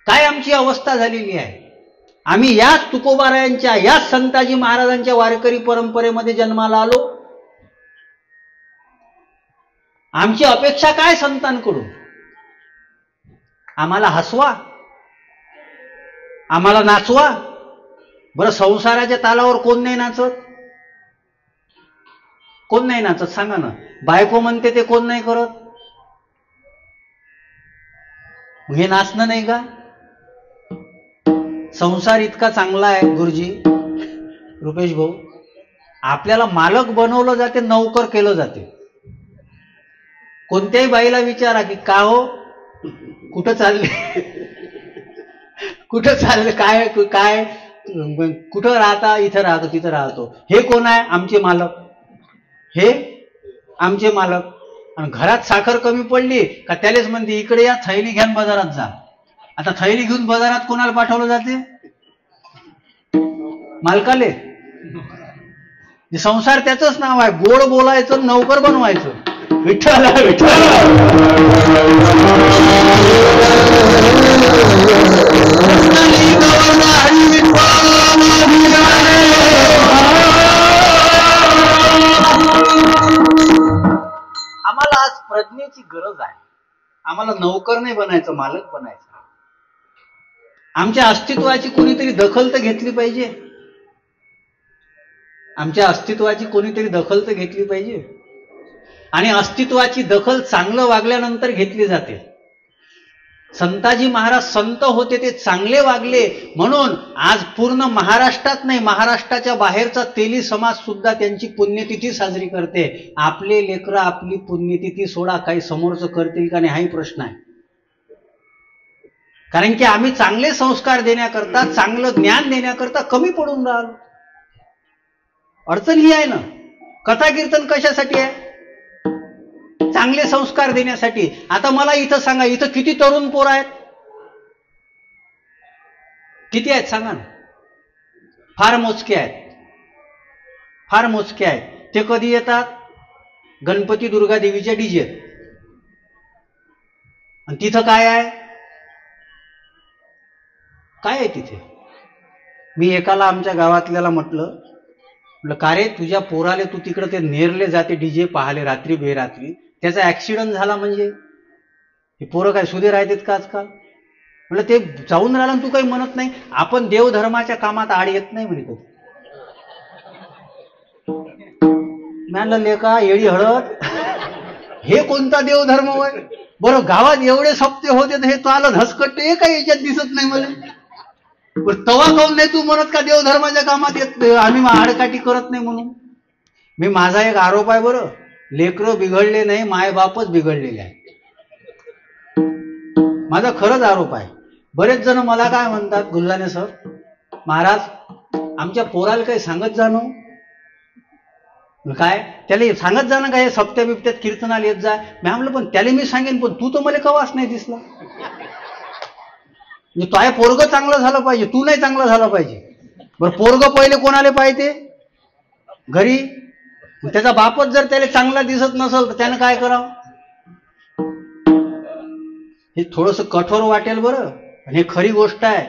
काय आमची अवस्था झालेली आहे. आम्ही याच तुकोबारायांच्या, याच संताजी महाराजांच्या वारकरी परंपरेमध्ये जन्माला आलो. आमची अपेक्षा काय संतांकडून? आम्हाला हसवा, आम्हाला नाचवा. बरं, संसाराच्या तालावर कोण नाही नाचत? कोण नाही नाचत सांगा ना. बायको म्हणते ते कोण नाही करत? हे नाचणं नाही का? संसार इतका चांगला आहे गुरुजी, रुपेश भाऊ, आपल्याला मालक बनवलं जाते, नौकर केलं जाते. कोणत्याही बाईला विचारा की का हो, कुठं चालले, कुठं चालले, काय काय, कुठं राहता, इथं राहतो, तिथं राहतो. हे कोण आहे? आमचे मालक. हे आमचे मालक. आणि घरात साखर कमी पडली का त्यालेच म्हणते इकडे या, थैली घ्या बाजारात जा. आता थैली घेऊन बाजारात कोणाला पाठवलं जाते? मालकाले. संसार त्याचंच नाव आहे, गोड बोलायचं, नौकर बनवायचं. विठ्ठल विठ्ठल. आम्हाला आज प्रज्ञेची गरज आहे. आम्हाला नौकर नाही बनायचं, मालक बनायचं. आमच्या अस्तित्वाची कोणीतरी दखल तर घेतली पाहिजे. आमच्या अस्तित्वाची कोणीतरी दखल तर घेतली पाहिजे. आणि अस्तित्वाची दखल चांगलं वागल्यानंतर घेतली जाते. संताजी महाराज संत होते, ते चांगले वागले म्हणून आज पूर्ण महाराष्ट्रात नाही, महाराष्ट्राच्या बाहेरचा तेली समाज सुद्धा त्यांची पुण्यतिथी साजरी करते. आपले लेकरं आपली पुण्यतिथी सोडा, काही समोरचं करतील का नाही हाही प्रश्न आहे. कारण की आम्ही चांगले संस्कार देण्याकरता, चांगलं ज्ञान देण्याकरता कमी पडून राहिलो. अडचण ही आहे ना. कथा कीर्तन कशासाठी आहे? चांगले संस्कार देण्यासाठी. आता मला इथं सांगा, इथं किती तरुण पोरं आहेत? किती आहेत सांगा ना. फार मोजके आहेत, फार मोजके आहेत. ते कधी येतात? गणपती दुर्गा देवीच्या डीजेत. आणि तिथं काय आहे? काय आहे तिथे? मी एकाला आमच्या गावातल्याला म्हटलं का रे, तुझ्या पोराले तू तिकडे ते नेरले जाते डीजे पाहाले रात्री बेरात्री, त्याचा ऍक्सिडेंट झाला म्हणजे हे पोरं काय सुधे राहतात का आजकाल? म्हटलं ते जाऊन राहिला तू काही म्हणत नाही. आपण देवधर्माच्या कामात आड येत नाही म्हणे. म्हणलं लेका येडी हळद, हे कोणता देवधर्म होय? बरं गावात एवढे सप्ते होते, हे तो आलं धसकट्टे, हे काही याच्यात दिसत नाही मला. तवा काऊन नाही तू म्हणत का देवधर्माच्या कामात येत आम्ही आडकाठी करत नाही म्हणून? मी माझा एक आरोप आहे बरं, लेकरं बिघडले नाही, मायबापच बिघडलेले आहे. माझा खरंच आरोप आहे. बरेच जण मला काय म्हणतात, गुल्हाने सर, महाराज आमच्या पोराला काही सांगत जाणो. काय त्याला सांगत जाणं काय, सप्त्या बिप्त्यात कीर्तनाला येत जा. मी म्हणलं पण त्याला मी सांगेन, पण तू तर मला कवाच नाही दिसला. म्हणजे तो आहे पोरग चांगलं झालं पाहिजे, तू नाही चांगलं झालं पाहिजे. बरं पोरग पहिले कोणाला पाहिजे? घरी. त्याचा बापच जर त्याला चांगला दिसत नसेल तर त्यानं काय करावं? हे थोडंसं कठोर वाटेल बरं, पण हे खरी गोष्ट आहे.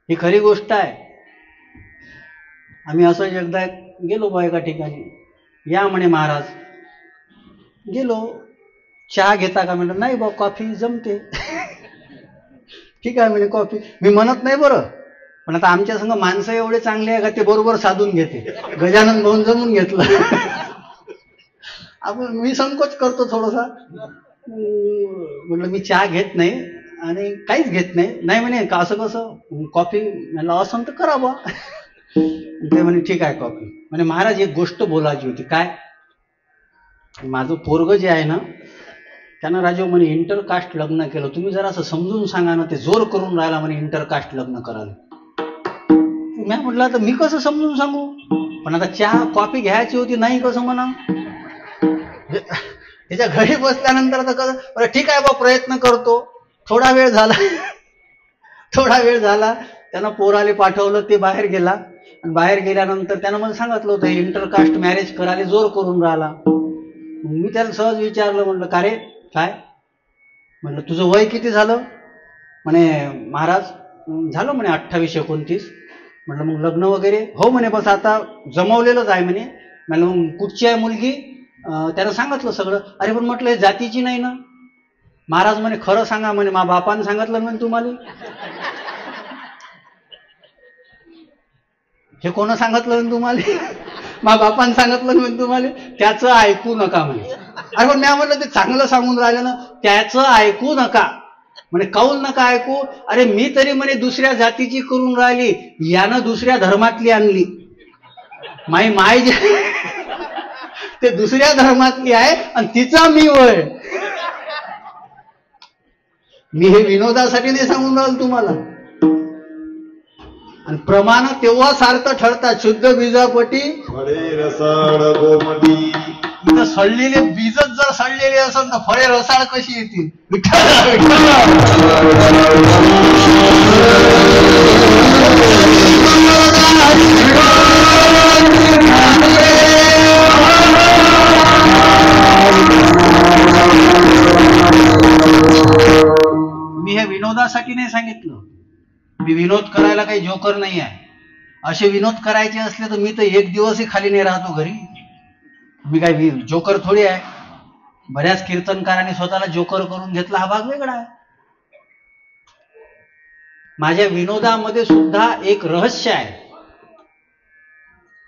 ही खरी गोष्ट आहे. आम्ही असं एकदा गेलो बा एका ठिकाणी, या म्हणे महाराज. गेलो, चहा घेता का? म्हणलं नाही बा, कॉफी जमते. ठीक आहे म्हणे कॉफी. मी म्हणत नाही बरं, पण आता आमच्या संग माणसं एवढे चांगले आहे का ते बरोबर साधून घेते. गजानन भाऊन जमून घेतलं. आपण मी संकोच करतो थोडासा. म्हटलं मी चहा घेत नाही आणि काहीच घेत नाही. नाही म्हणे का असं कसं कॉफी? म्हणलं असं तर करा बा. ते म्हणे ठीक आहे कॉफी. म्हणे महाराज एक गोष्ट बोलायची होती. काय? माझं पोरग जे आहे ना, त्यानं राजीव म्हणे इंटरकास्ट लग्न केलं. तुम्ही जरा असं समजून सांगा ना, ते जोर करून राहिला म्हणे इंटरकास्ट लग्न करायला. मी म्हटलं आता मी कसं समजून सांगू, पण आता चहा कॉफी घ्यायची होती, नाही कसं म्हणा. त्याच्या घरी बसल्यानंतर आता कसं, बरं ठीक आहे बा प्रयत्न करतो. थोडा वेळ झाला, त्यानं पोराले पाठवलं, ते बाहेर गेला. आणि बाहेर गेल्यानंतर त्यानं मला सांगितलं होतं इंटरकास्ट मॅरेज करायला जोर करून राहिला. मी त्याला सहज विचारलं, म्हटलं का रे काय? म्हटलं तुझं वय किती झालं? म्हणे महाराज झालं म्हणे 28-29. म्हटलं मग लग्न वगैरे? हो म्हणे बस आता जमवलेलंच आहे म्हणे. म्हटलं मग कुठची आहे मुलगी? त्यानं सांगितलं सगळं. अरे पण म्हटलं हे जातीची नाही ना. महाराज म्हणे खरं सांगा म्हणे, मा बापानं सांगितलं म्हणे तुम्हाला. हे कोण सांगितलं म्हणे तुम्हाला? मा बापानं सांगितलं म्हणे तुम्हाला. त्याचं ऐकू नका म्हणे. अरे पण मी म्हटलं ते चांगलं सांगून राहिलं ना, त्याचं ऐकू नका. म्हणे काऊन नका ऐकू? अरे मी तरी म्हणे दुसऱ्या जातीची करून राहिली, यानं दुसऱ्या धर्मातली आणली. माय ते दुसऱ्या धर्मातली आहे आणि तिचा मी वय. मी हे विनोदासाठी नाही सांगून राहिलो तुम्हाला. आणि प्रमाण तेव्हा सार्थ ठरतात. शुद्ध बीजापटी फळे रसाळ गोमटी. इथं सडलेले बीजच जर सडलेले असेल तर फळे रसाळ कशी येतील? मी हे विनोदासाठी नाही सांगितलं. मी विनोद करायला काही जोकर नाही आहे. असे विनोद करायचे असले तर मी तर एक दिवसही खाली नाही राहतो घरी. मी काय जोकर थोडी आहे. बऱ्याच कीर्तनकारांनी स्वतःला जोकर करून घेतला, हा भाग वेगळा आहे. माझ्या विनोदामध्ये सुद्धा एक रहस्य आहे.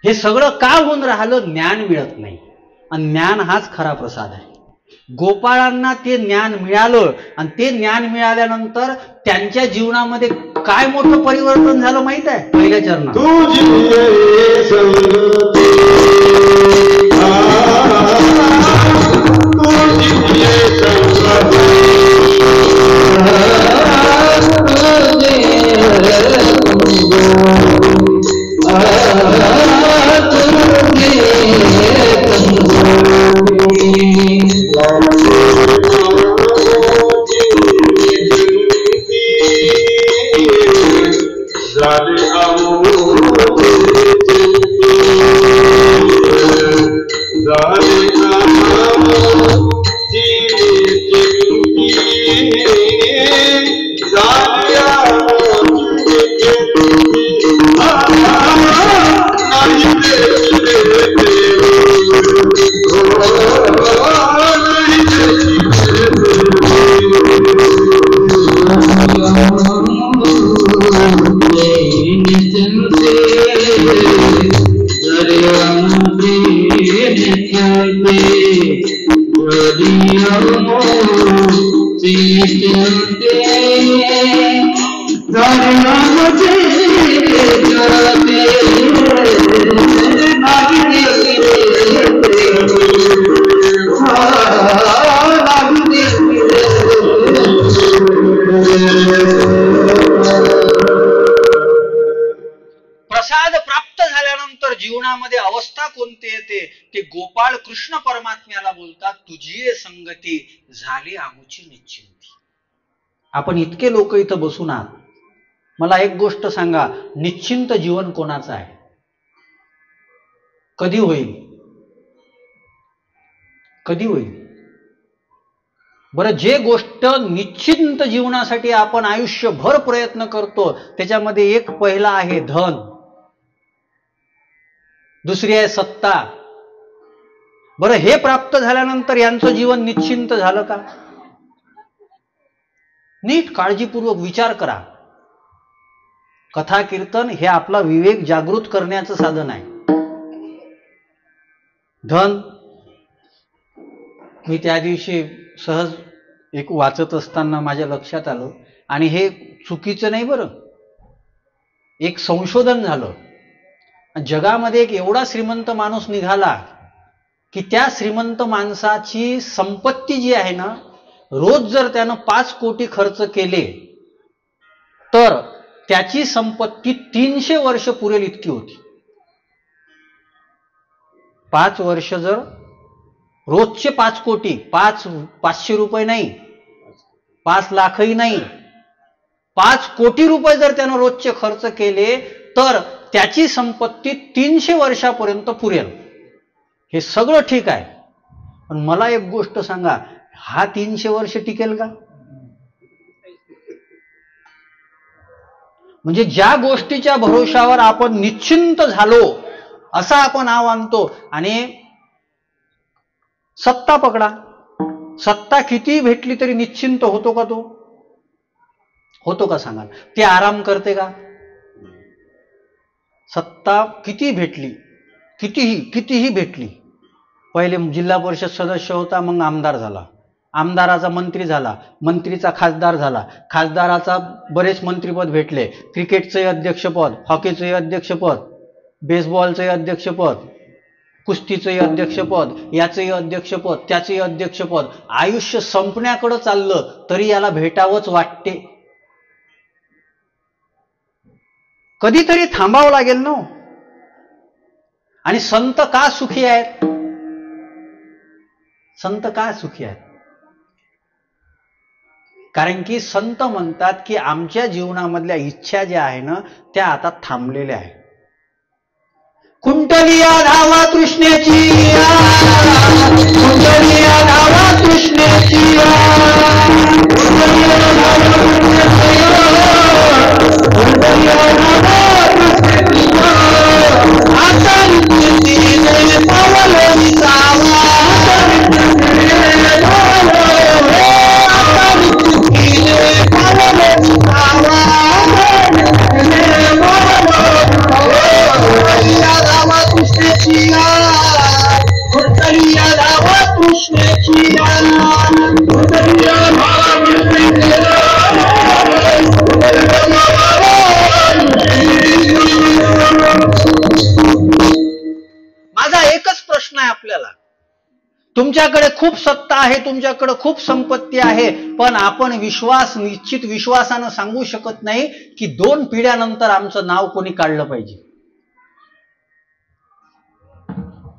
हे सगळं का होऊन राहिलं? ज्ञान मिळत नाही. आणि ज्ञान हाच खरा प्रसाद आहे. गोपाळांना ते ज्ञान मिळालं आणि ते ज्ञान मिळाल्यानंतर त्यांच्या जीवनामध्ये काय मोठं परिवर्तन झालं माहित आहे? पहिल्या चरणात प्रसाद प्राप्त झाल्यानंतर जीवनामध्ये अवस्था कोणती येते? ते गोपाळ कृष्ण परमात्म्याला बोलतात, तुझी संगती झाली आमुची निश्चिंती. आपण इतके लोक इथं बसून आहात, मला एक गोष्ट सांगा, निश्चिंत जीवन कोणाचं आहे? कधी होईल? कधी होईल बरं? जे गोष्ट निश्चिंत जीवनासाठी आपण आयुष्यभर प्रयत्न करतो त्याच्यामध्ये एक पहिला आहे धन, दुसरी आहे सत्ता. बरं, हे प्राप्त झाल्यानंतर यांचं जीवन निश्चिंत झालं का? नीट काळजीपूर्वक विचार करा. कथा कीर्तन हे आपला विवेक जागृत करण्याचं साधन आहे. धन, मी त्या दिवशी सहज एक वाचत असताना माझ्या लक्षात आलं, आणि हे चुकीचं नाही बरं, एक संशोधन झालं. जगामध्ये एक एवढा श्रीमंत माणूस निघाला की त्या श्रीमंत माणसाची संपत्ती जी आहे ना, रोज जर त्यानं 5 कोटी खर्च केले तर त्याची संपत्ती 300 वर्ष पुरेल इतकी होती. 5 वर्ष जर रोजचे 5 कोटी, 500 रुपये नाही, 5 लाखही नाही, 5 कोटी रुपये जर त्यानं रोजचे खर्च केले तर त्याची संपत्ती 300 वर्षापर्यंत पुरेल. हे सगळं ठीक आहे, पण मला एक गोष्ट सांगा, हा 300 वर्ष टिकेल का? म्हणजे ज्या गोष्टीच्या भरोशावर आपण निश्चिंत झालो असा आपण नाव आणतो. आणि सत्ता पकडा, सत्ता किती भेटली तरी निश्चिंत होतो का? तो होतो का सांगा? ते आराम करते का? सत्ता किती भेटली, कितीही भेटली, पहिले जिल्हा परिषद सदस्य होता, मग आमदार झाला, आमदाराचा मंत्री झाला, मंत्रीचा खासदार झाला, खासदाराचा बरेच मंत्रीपद भेटले, क्रिकेटचंही अध्यक्षपद, हॉकीचंही अध्यक्षपद, बेसबॉलचंही अध्यक्षपद, कुस्तीचंही अध्यक्षपद, याचंही अध्यक्षपद, त्याचंही अध्यक्षपद. आयुष्य संपण्याकडे चाललं तरी याला भेटावंच वाटते. कधीतरी थांबावं लागेल ना. आणि संत का सुखी आहेत? संत का सुखी आहेत? कारण की संत म्हणतात की आमच्या जीवनामधल्या इच्छा ज्या आहे ना त्या आता थांबलेल्या आहेत. कुंटलिया धावा तृष्णेची, कुंटलिया धावा तृष्णेची, कुंटलिया धावा तृष्णेची, आता नित्यतेने पावलो विसावा, आता नित्यतेने पावलो विसावा, कुंटलिया धावा तृष्णेची, कुंटलिया धावा तृष्णेची, कुंटलिया धावा तृष्णेची. माझा एकच प्रश्न आहे आपल्याला. तुमच्याकडे खूप सत्ता आहे, तुमच्याकडे खूप संपत्ती आहे, पण आपण निश्चित विश्वासानं सांगू शकत नाही की 2 पिढ्यानंतर आमचं नाव कोणी काढलं पाहिजे.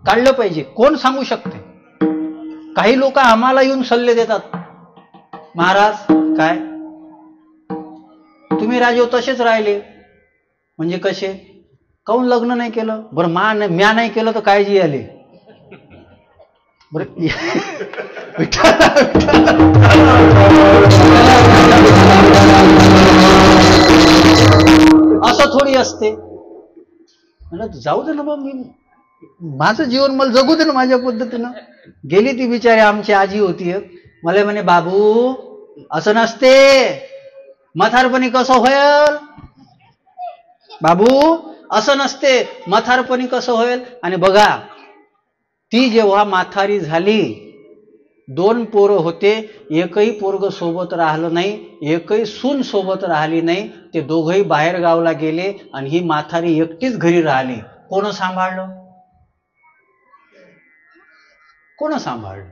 काढलं पाहिजे कोण सांगू शकते? काही लोक आम्हाला येऊन सल्ले देतात, महाराज काय तुम्ही राजे तसेच राहिले. म्हणजे कसे? काऊन लग्न नाही केलं? बरं म्या नाही केलं तर काळजी आली. बरं असं थोडी असते. म्हणलं जाऊ दे ना बा, मी माझं जीवन मला जगू दे ना माझ्या पद्धतीनं. गेली ती बिचारी आमची आजी होती, मला म्हणे बाबू असं नसते, म्हातारपणी कसं होईल बाबू, असं नसते, म्हातारपणी कसं होईल. आणि बघा ती जेव्हा म्हातारी झाली, 2 पोरं होते, एकही पोरग सोबत राहिलं नाही, एकही सून सोबत राहिली नाही. ते दोघंही बाहेर गावला गेले आणि ही म्हातारी एकटीच घरी राहिली. कोण सांभाळलं? कोण सांभाळलं?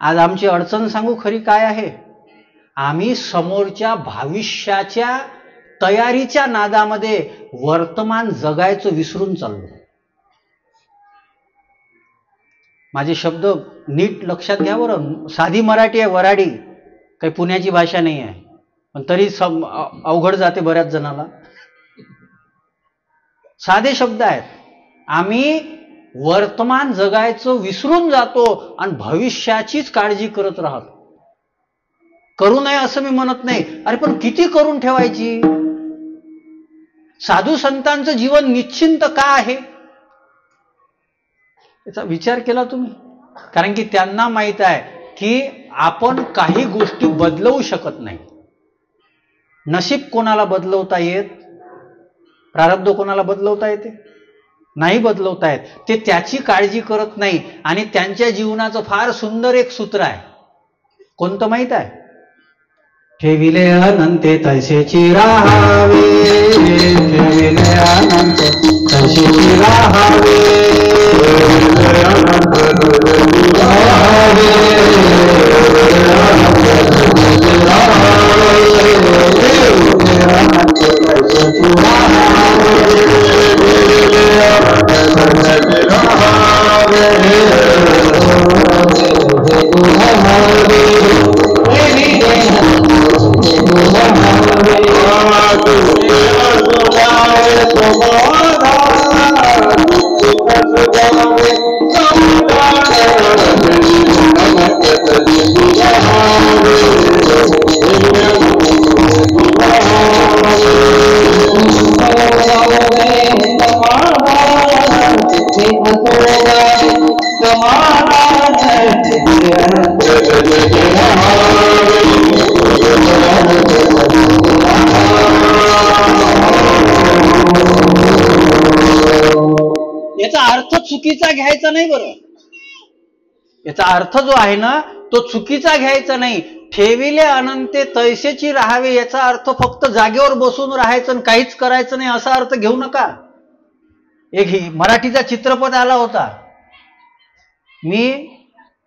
आज आमची अडचण सांगू खरी काय आहे? आम्ही समोरच्या भविष्याच्या तयारीच्या नादामध्ये वर्तमान जगायचं विसरून चाललो. माझे शब्द नीट लक्षात घ्या बरं. साधी मराठी आहे, वराडी, काही पुण्याची भाषा नाही आहे, पण तरी अवघड जाते बऱ्याच जणाला. साधे शब्द आहेत. आम्ही वर्तमान जगायचं विसरून जातो आणि भविष्याचीच काळजी करत राहतो. करू नये असं मी म्हणत नाही, अरे पण किती करून ठेवायची? साधू संतांचं जीवन निश्चिंत का आहे याचा विचार केला तुम्ही? कारण की त्यांना माहित आहे की आपण काही गोष्टी बदलवू शकत नाही. नशीब कोणाला बदलवता येत? प्रारब्ध कोणाला बदलवता येते? नाही बदलवता येत. ते त्याची काळजी करत नाही. आणि त्यांच्या जीवनाचं फार सुंदर एक सूत्र आहे. कोणतं माहित आहे? ठेविले अनंते तैसेची राहावे, ठेविले अनंते तैसेची राहावे, याचा अर्थ चुकीचा घ्यायचा नाही बरं. याचा अर्थ जो आहे ना तो चुकीचा घ्यायचा नाही. ठेविले अनंते तैसेची राहावे याचा अर्थ फक्त जागेवर बसून राहायचं आणि काहीच करायचं नाही असा अर्थ घेऊ नका. एक मराठीचा चित्रपट आला होता. मी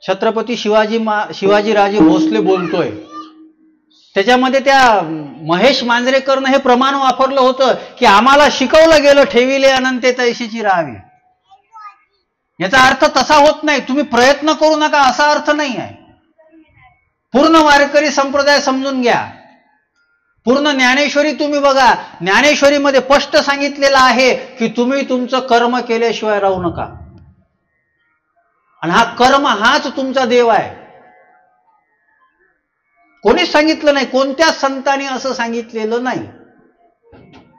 छत्रपती शिवाजीराजे भोसले बोलतोय. त्याच्यामध्ये त्या महेश मांजरेकरनं हे प्रमाण वापरलं होतं की आम्हाला शिकवलं गेलं ठेविले अनंते तैसेची राहावी. याचा अर्थ तसा होत नाही. तुम्ही प्रयत्न करू नका असा अर्थ नाही आहे. पूर्ण वारकरी संप्रदाय समजून घ्या. पूर्ण ज्ञानेश्वरी तुम्ही बघा. ज्ञानेश्वरीमध्ये स्पष्ट सांगितलेलं आहे की तुम्ही तुमचं कर्म केल्याशिवाय राहू नका. आणि हा कर्म हाच तुमचा देव आहे. कोणीच सांगितलं नाही. कोणत्याच संतांनी असं सांगितलेलं नाही.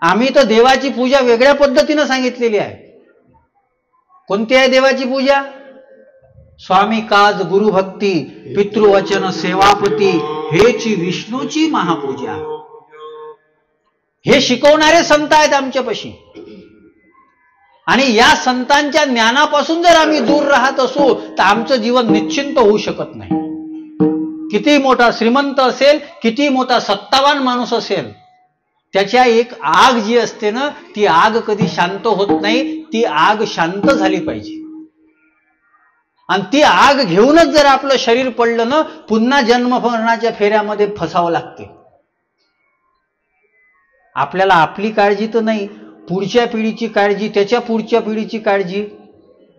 आम्ही तर देवाची पूजा वेगळ्या पद्धतीनं सांगितलेली आहे. कोणती आहे देवाची पूजा? स्वामी काज गुरुभक्ती पितृवचन सेवापती हेची विष्णूची महापूजा. हे शिकवणारे संत आहेत आमच्यापाशी. आणि या संतांच्या ज्ञानापासून जर आम्ही दूर राहत असू तर आमचं जीवन निश्चिंत होऊ शकत नाही. किती मोठा श्रीमंत असेल, किती मोठा सत्तावान माणूस असेल, त्याच्या एक आग जी असते ना, ती आग कधी शांत होत नाही. ती आग शांत झाली पाहिजे. आणि ती आग घेऊनच जर आपलं शरीर पडलं ना, पुन्हा जन्ममरणाच्या फेऱ्यामध्ये फसावं लागते. आपल्याला आपली काळजी तर नाही, पुढच्या पिढीची काळजी, त्याच्या पुढच्या पिढीची काळजी,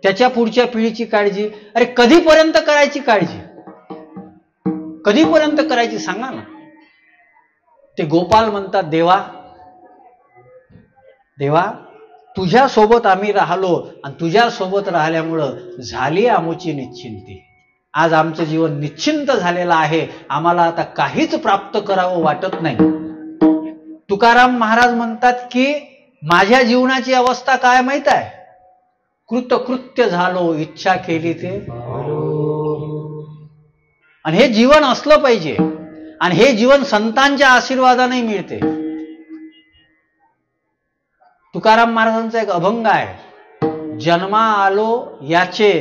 त्याच्या पुढच्या पिढीची काळजी. अरे कधीपर्यंत करायची काळजी? कधीपर्यंत करायची सांगा ना. ते गोपाल म्हणतात, देवा देवा तुझ्या सोबत आम्ही राहिलो आणि तुझ्या सोबत राहिल्यामुळं झाली आमची निश्चिंती. आज आमचं जीवन निश्चिंत झालेलं आहे. आम्हाला आता काहीच प्राप्त करावं वाटत नाही. तुकाराम महाराज म्हणतात की माझ्या जीवनाची अवस्था काय माहित आहे? कृतकृत्य झालो इच्छा केली ते. आणि हे जीवन असलं पाहिजे. आणि हे जीवन संतांच्या आशीर्वादाने मिळते. तुकाराम महाराजांचा एक अभंग आहे, जन्मा आलो याचे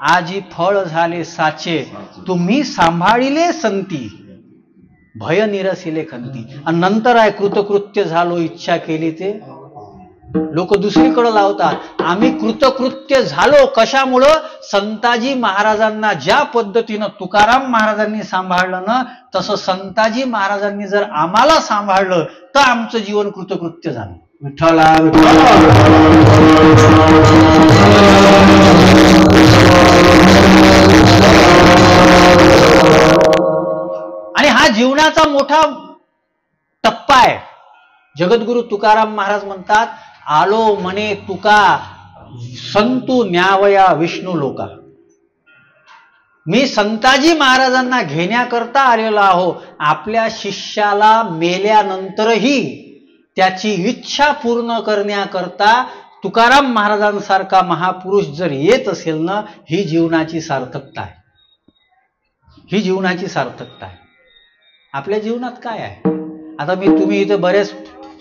आजी फळ झाले साचे, तुम्ही सांभाळिले संती भय निरसिले खंती. आणि नंतर आहे कृतकृत्य झालो इच्छा केली ते. लोक दुसरीकडे लावतात. आम्ही कृतकृत्य झालो कशामुळं? संताजी महाराजांना ज्या पद्धतीनं तुकाराम महाराजांनी सांभाळलं ना, तसं संताजी महाराजांनी जर आम्हाला सांभाळलं तर आमचं जीवन कृतकृत्य झालं. विठ्ठला आणि हा जीवनाचा मोठा टप्पा आहे. जगद्गुरु तुकाराम महाराज म्हणतात, आलो म्हणे तुका संतू न्यावया विष्णू लोका. मी संताजी महाराजांना घेण्याकरता आलेलो आहो. आपल्या शिष्याला मेल्यानंतरही त्याची इच्छा पूर्ण करण्याकरता तुकाराम महाराजांसारखा महापुरुष जर येत असेल ना, ही जीवनाची सार्थकता आहे. ही जीवनाची सार्थकता आहे. आपल्या जीवनात काय आहे? आता तुम्ही इथे बरेच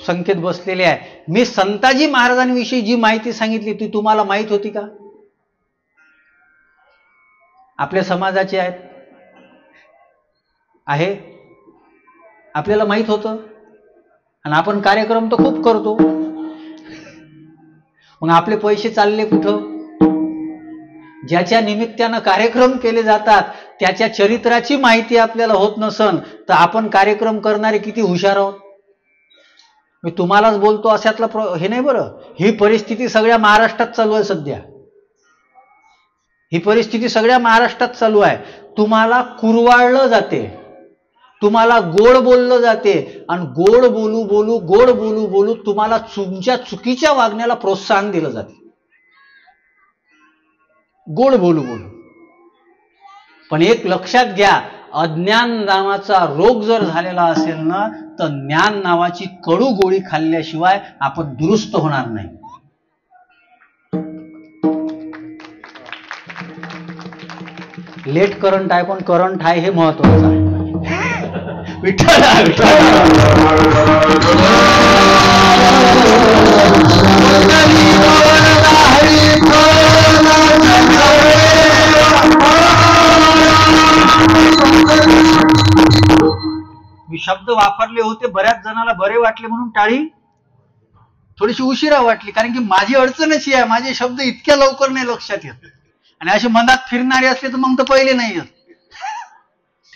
संख्येत बसलेले आहे. मी संताजी महाराजांविषयी जी माहिती सांगितली ती तुम्हाला माहित होती का? आपल्या समाजाचे आहेत आहे, आपल्याला माहित होतं. आणि आपण कार्यक्रम तर खूप करतो. मग आपले पैसे चालले कुठं? ज्याच्या निमित्तानं कार्यक्रम केले जातात त्याच्या चरित्राची माहिती आपल्याला होत नसन तर आपण कार्यक्रम करणारे किती हुशार आहोत. मी तुम्हालाच बोलतो अशातलं हे नाही बरं. ही परिस्थिती सगळ्या महाराष्ट्रात चालू आहे सध्या. ही परिस्थिती सगळ्या महाराष्ट्रात चालू आहे. तुम्हाला कुरवाळलं जाते, तुम्हाला गोड बोललं जाते आणि गोड बोलू बोलू तुम्हाला तुमच्या चुकीच्या वागण्याला प्रोत्साहन दिलं जाते. गोड बोलू. पण एक लक्षात घ्या, अज्ञान नावाचा रोग जर झालेला असेल ना तर ज्ञान नावाची कडू गोळी खाल्ल्याशिवाय आपण दुरुस्त होणार नाही. लेट करंट आहे पण करंट आहे हे महत्वाचं आहे. विठ्ठल विठ्ठल शब्द वापरले होते, बऱ्याच जणाला बरे वाटले म्हणून टाळी थोडीशी उशिरा वाटली, कारण की माझी अडचण अशी आहे, माझे शब्द इतक्या लवकर नाही लक्षात येत, आणि असे मनात फिरणारे असले तर मग तर पहिले नाही येत.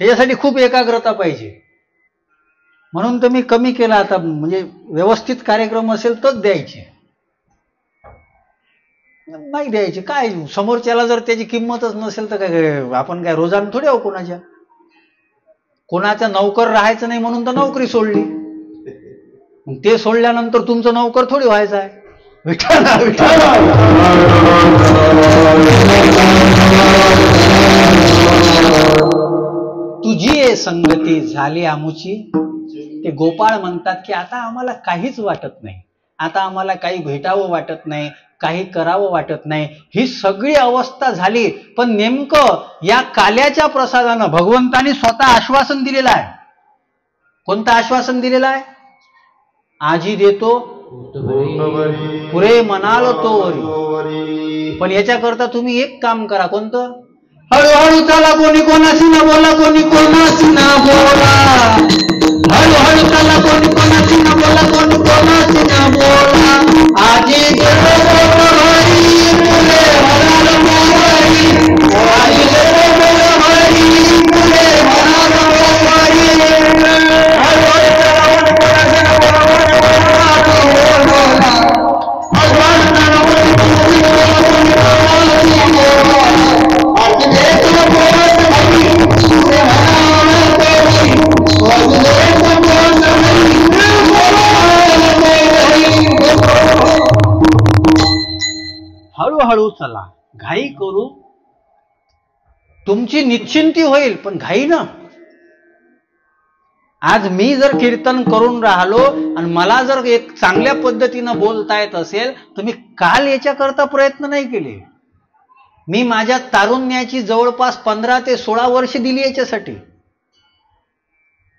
त्याच्यासाठी खूप एकाग्रता पाहिजे. म्हणून तर मी कमी केला आता, म्हणजे व्यवस्थित कार्यक्रम असेल तर द्यायचे, नाही द्यायचे. काय समोरच्याला जर त्याची किंमतच नसेल तर काय आपण काय रोजानं थोडी आहो कोणाच्या. कोणाचा नौकर राहायचं नाही म्हणून तर नोकरी सोडली, ते सोडल्यानंतर तुमचं नौकर थोडी व्हायचं आहे. विठ्ठल विठ्ठल. तुझी ये संगती झाली आमुची. ते गोपाळ म्हणतात की आता आम्हाला काहीच वाटत नाही, आता आम्हाला काही भेटावं वाटत नाही, काही करावं वाटत नाही. ही सगळी अवस्था झाली, पण नेमकं या काल्याच्या प्रसादानं भगवंतानी स्वतः आश्वासन दिलेलं आहे. कोणतं आश्वासन दिलेलं आहे? आजी देतो पुरे म्हणाल तो वरी. पण याच्याकरता तुम्ही एक काम करा. कोणतं? हळूहळू चला, कोणी कोणाशी ना बोला, कोणी कोणाशी ना बोला. हळूहळू चला, कोणी कोणाशी ना बोला, कोणी कोणाशी ना बोला. आजी देतो हरी पुरे म्हणाल तो वरी. आजी देतो हरी पुरे म्हणाल तो वरी. हळूहळू चला, कोणी कोणाशी ना बोला, कोणी कोणाशी बोला. हळूहळू चला, कोणी कोणाशी ना बोला, कोणी कोणाशी बोला. आजी देतो हरी पुरे म्हणाल तो वरी. आजी देतो हरी हळूहळू चला, घाई करू. तुमची निश्चिंती होईल, पण घाई ना. आज मी जर कीर्तन करून राहिलो आणि मला जर एक चांगल्या पद्धतीनं बोलता येत असेल तर मी काल याच्याकरता प्रयत्न नाही केले. मी माझ्या तारुण्याची जवळपास 15 ते 16 वर्ष दिली याच्यासाठी.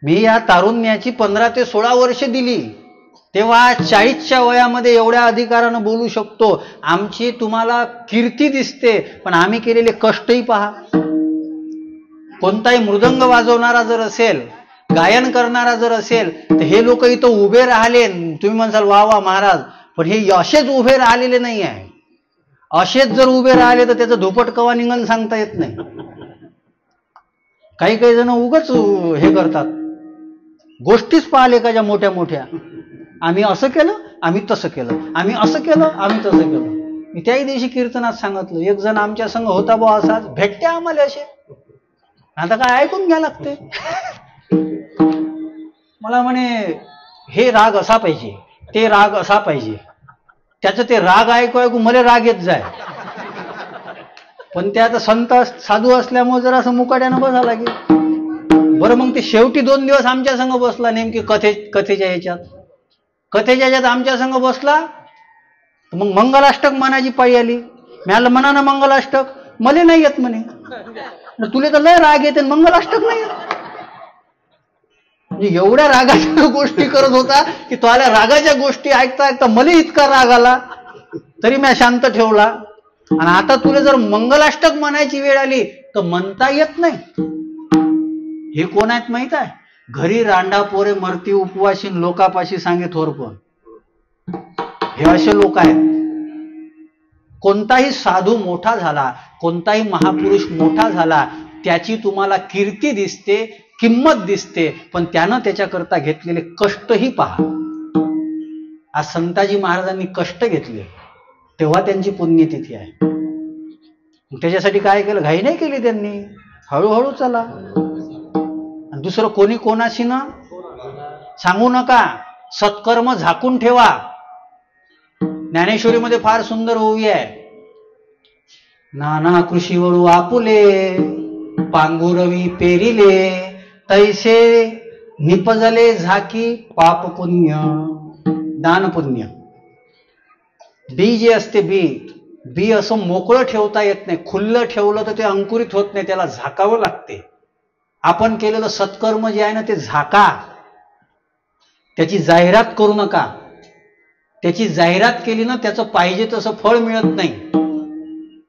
मी या तारुण्याची 15 ते 16 वर्ष दिली. तेव्हा 40च्या वयामध्ये एवढ्या अधिकारानं बोलू शकतो. आमची तुम्हाला कीर्ती दिसते, पण आम्ही केलेले कष्टही पहा. कोणताही मृदंग वाजवणारा जर असेल, गायन करणारा जर असेल, तर हे लोक इथं उभे राहिले. तुम्ही म्हणसाल वा वा महाराज, पण हे असेच उभे राहिलेले नाही आहे. असेच जर उभे राहिले तर त्याचं धोपट कवा निघन सांगता येत नाही. काही काही जण उगाच हे करतात, गोष्टीच पाहिले का ज्या मोठ्या मोठ्या. आम्ही असं केलं, आम्ही तसं केलं, आम्ही असं केलं, आम्ही तसं केलं. मी त्याही दिवशी कीर्तनात सांगितलं, एक जण आमच्या संग होता बा असाच, भेटते आम्हाला असे. आता काय ऐकून घ्या लागते. मला म्हणे हे राग असा पाहिजे, ते राग असा पाहिजे. त्याचं ते राग ऐकू ऐकू मला राग येत जाय. पण ते आता संत साधू असल्यामुळे जरा असं मुकाट्यानं बसा लागेल. बरं मग ते शेवटी 2 दिवस आमच्या संग बसला, नेमकी कथेच्या याच्यात. कथेच्या याच्यात आमच्या संग बसला, मग मंगलाष्टक म्हणायची पायी आली. मी म्हणा ना मंगलाष्टक, मला नाही येत म्हणे. तुले तर लय राग येते, मंगलाष्टक नाही येत. म्हणजे एवढ्या रागाच्या गोष्टी करत होता की तो आल्या रागाच्या गोष्टी ऐकता ऐकता मला इतका राग आला, तरी मी शांत ठेवला. आणि आता तुला जर मंगलाष्टक म्हणायची वेळ आली तर म्हणता येत नाही. हे कोण आहेत माहित आहे? घरी रांडा पोरे मरती उपवासी लोकापाशी सांगे थोरपण. हे असे लोक आहेत. कोणताही साधू मोठा झाला, कोणताही महापुरुष मोठा झाला, त्याची तुम्हाला कीर्ती दिसते, किंमत दिसते, पण त्यानं त्याच्याकरता घेतलेले कष्टही पहा. आज संताजी महाराजांनी कष्ट घेतले, तेव्हा त्यांची पुण्यतिथी आहे. त्याच्यासाठी काय केलं? घाई नाही केली त्यांनी, हळूहळू चला. आणि दुसरं कोणी कोणाशी ना सांगू नका. सत्कर्म झाकून ठेवा. ज्ञानेश्वरीमध्ये फार सुंदर ओवी आहे. नाना कृषीवळू आपुले, पांगुरवी पेरिले, तैसे निपजले झाकी पाप पुण्य दान पुण्य. बी जे असते, बी असं मोकळं ठेवता येत नाही. खुल्लं ठेवलं तर ते अंकुरित होत नाही, त्याला झाकावं लागते. आपण केलेलं सत्कर्म जे आहे ना ते झाका. त्याची जाहिरात करू नका. त्याची जाहिरात केली ना त्याचं पाहिजे तसं फळ मिळत नाही.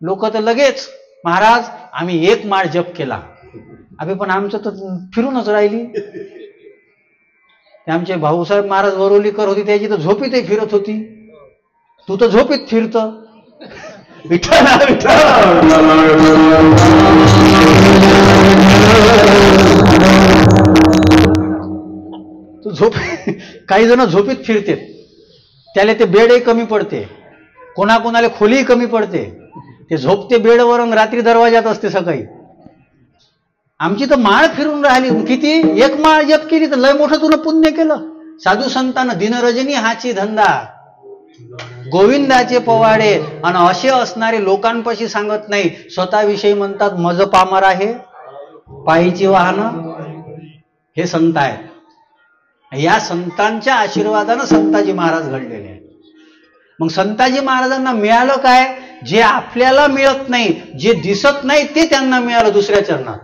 लोक तर लगेच, महाराज आम्ही 1 माळ जप केला, अभि पण आमचं तर फिरूनच राहिली. आमचे भाऊसाहेब महाराज वरोलीकर होती, त्याची तर झोपीतही फिरत होती. तू तर झोपीत फिरत. विठ्ठल तू झोप. काही जण झोपीत फिरते, त्याला ते बेडही कमी पडते, कोणाकोणाला खोलीही कमी पडते. ते झोपते बेडवर आणि रात्री दरवाजात असते सकाळी. आमची तर माळ फिरून राहिली. किती? एक माळ जप केली तर लय मोठं तुला पुण्य केलं. साधू संतांना दिनरजनी हाची धंदा, गोविंदाचे पवाडे. आणि असे असणारे लोकांपाशी सांगत नाही, स्वतःविषयी म्हणतात मज पामर आहे, पायीची वाहनं. हे संत आहेत. या संतांच्या आशीर्वादानं संताजी महाराज घडलेले आहेत. मग संताजी महाराजांना मिळालं काय? जे आपल्याला मिळत नाही, जे दिसत नाही, ते त्यांना मिळालं दुसऱ्या चरणात.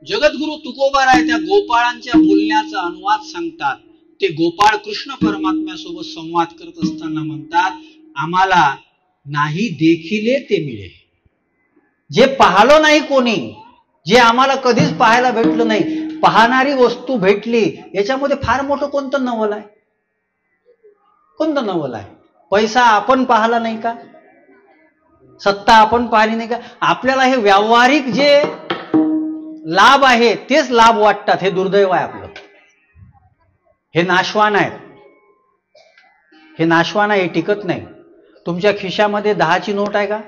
जगद्गुरु तुकोबाराय त्या गोपाळांच्या बोलण्याचा अनुवाद सांगतात. ते गोपाळ कृष्ण परमात्म्यासोबत संवाद करत असताना म्हणतात, आम्हाला नाही देखिले ते मिळे. जे पाहलो नाही कोणी, जे आम्हाला कधीच पाहायला भेटलं नाही, पाहणारी वस्तू भेटली. याच्यामध्ये फार मोठं कोणतं नवल आहे? कोणतं नवल आहे? पैसा आपण पाहिला नाही का? सत्ता आपण पाहिली नाही का? आपल्याला हे व्यावहारिक जे लाभ आहे तेच लाभ वाटतात. हे दुर्दैव आहे आपलं. हे नाशवान आहे. हे नाशवान आहे, हे टिकत नाही. तुमच्या खिशामध्ये 10ची नोट आहे का?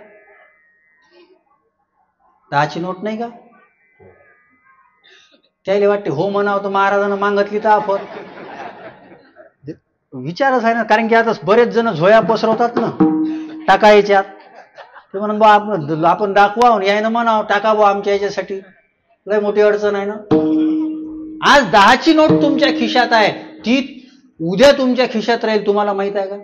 10ची नोट नाही का? त्याला वाटते हो म्हणावं तर महाराजांना मागितली तर आपण विचारच आहे ना. कारण की आता बरेच जण झोया पसरवतात ना टाकायच्यात. ते म्हणून बा आपण दाखवा यायनं म्हणावं टाका बा आमच्या याच्यासाठी, लय मोठी अडचण आहे ना. आज 10ची नोट तुमच्या खिशात आहे, ती उद्या तुमच्या खिशात राहील. तुम्हाला माहित आहे का?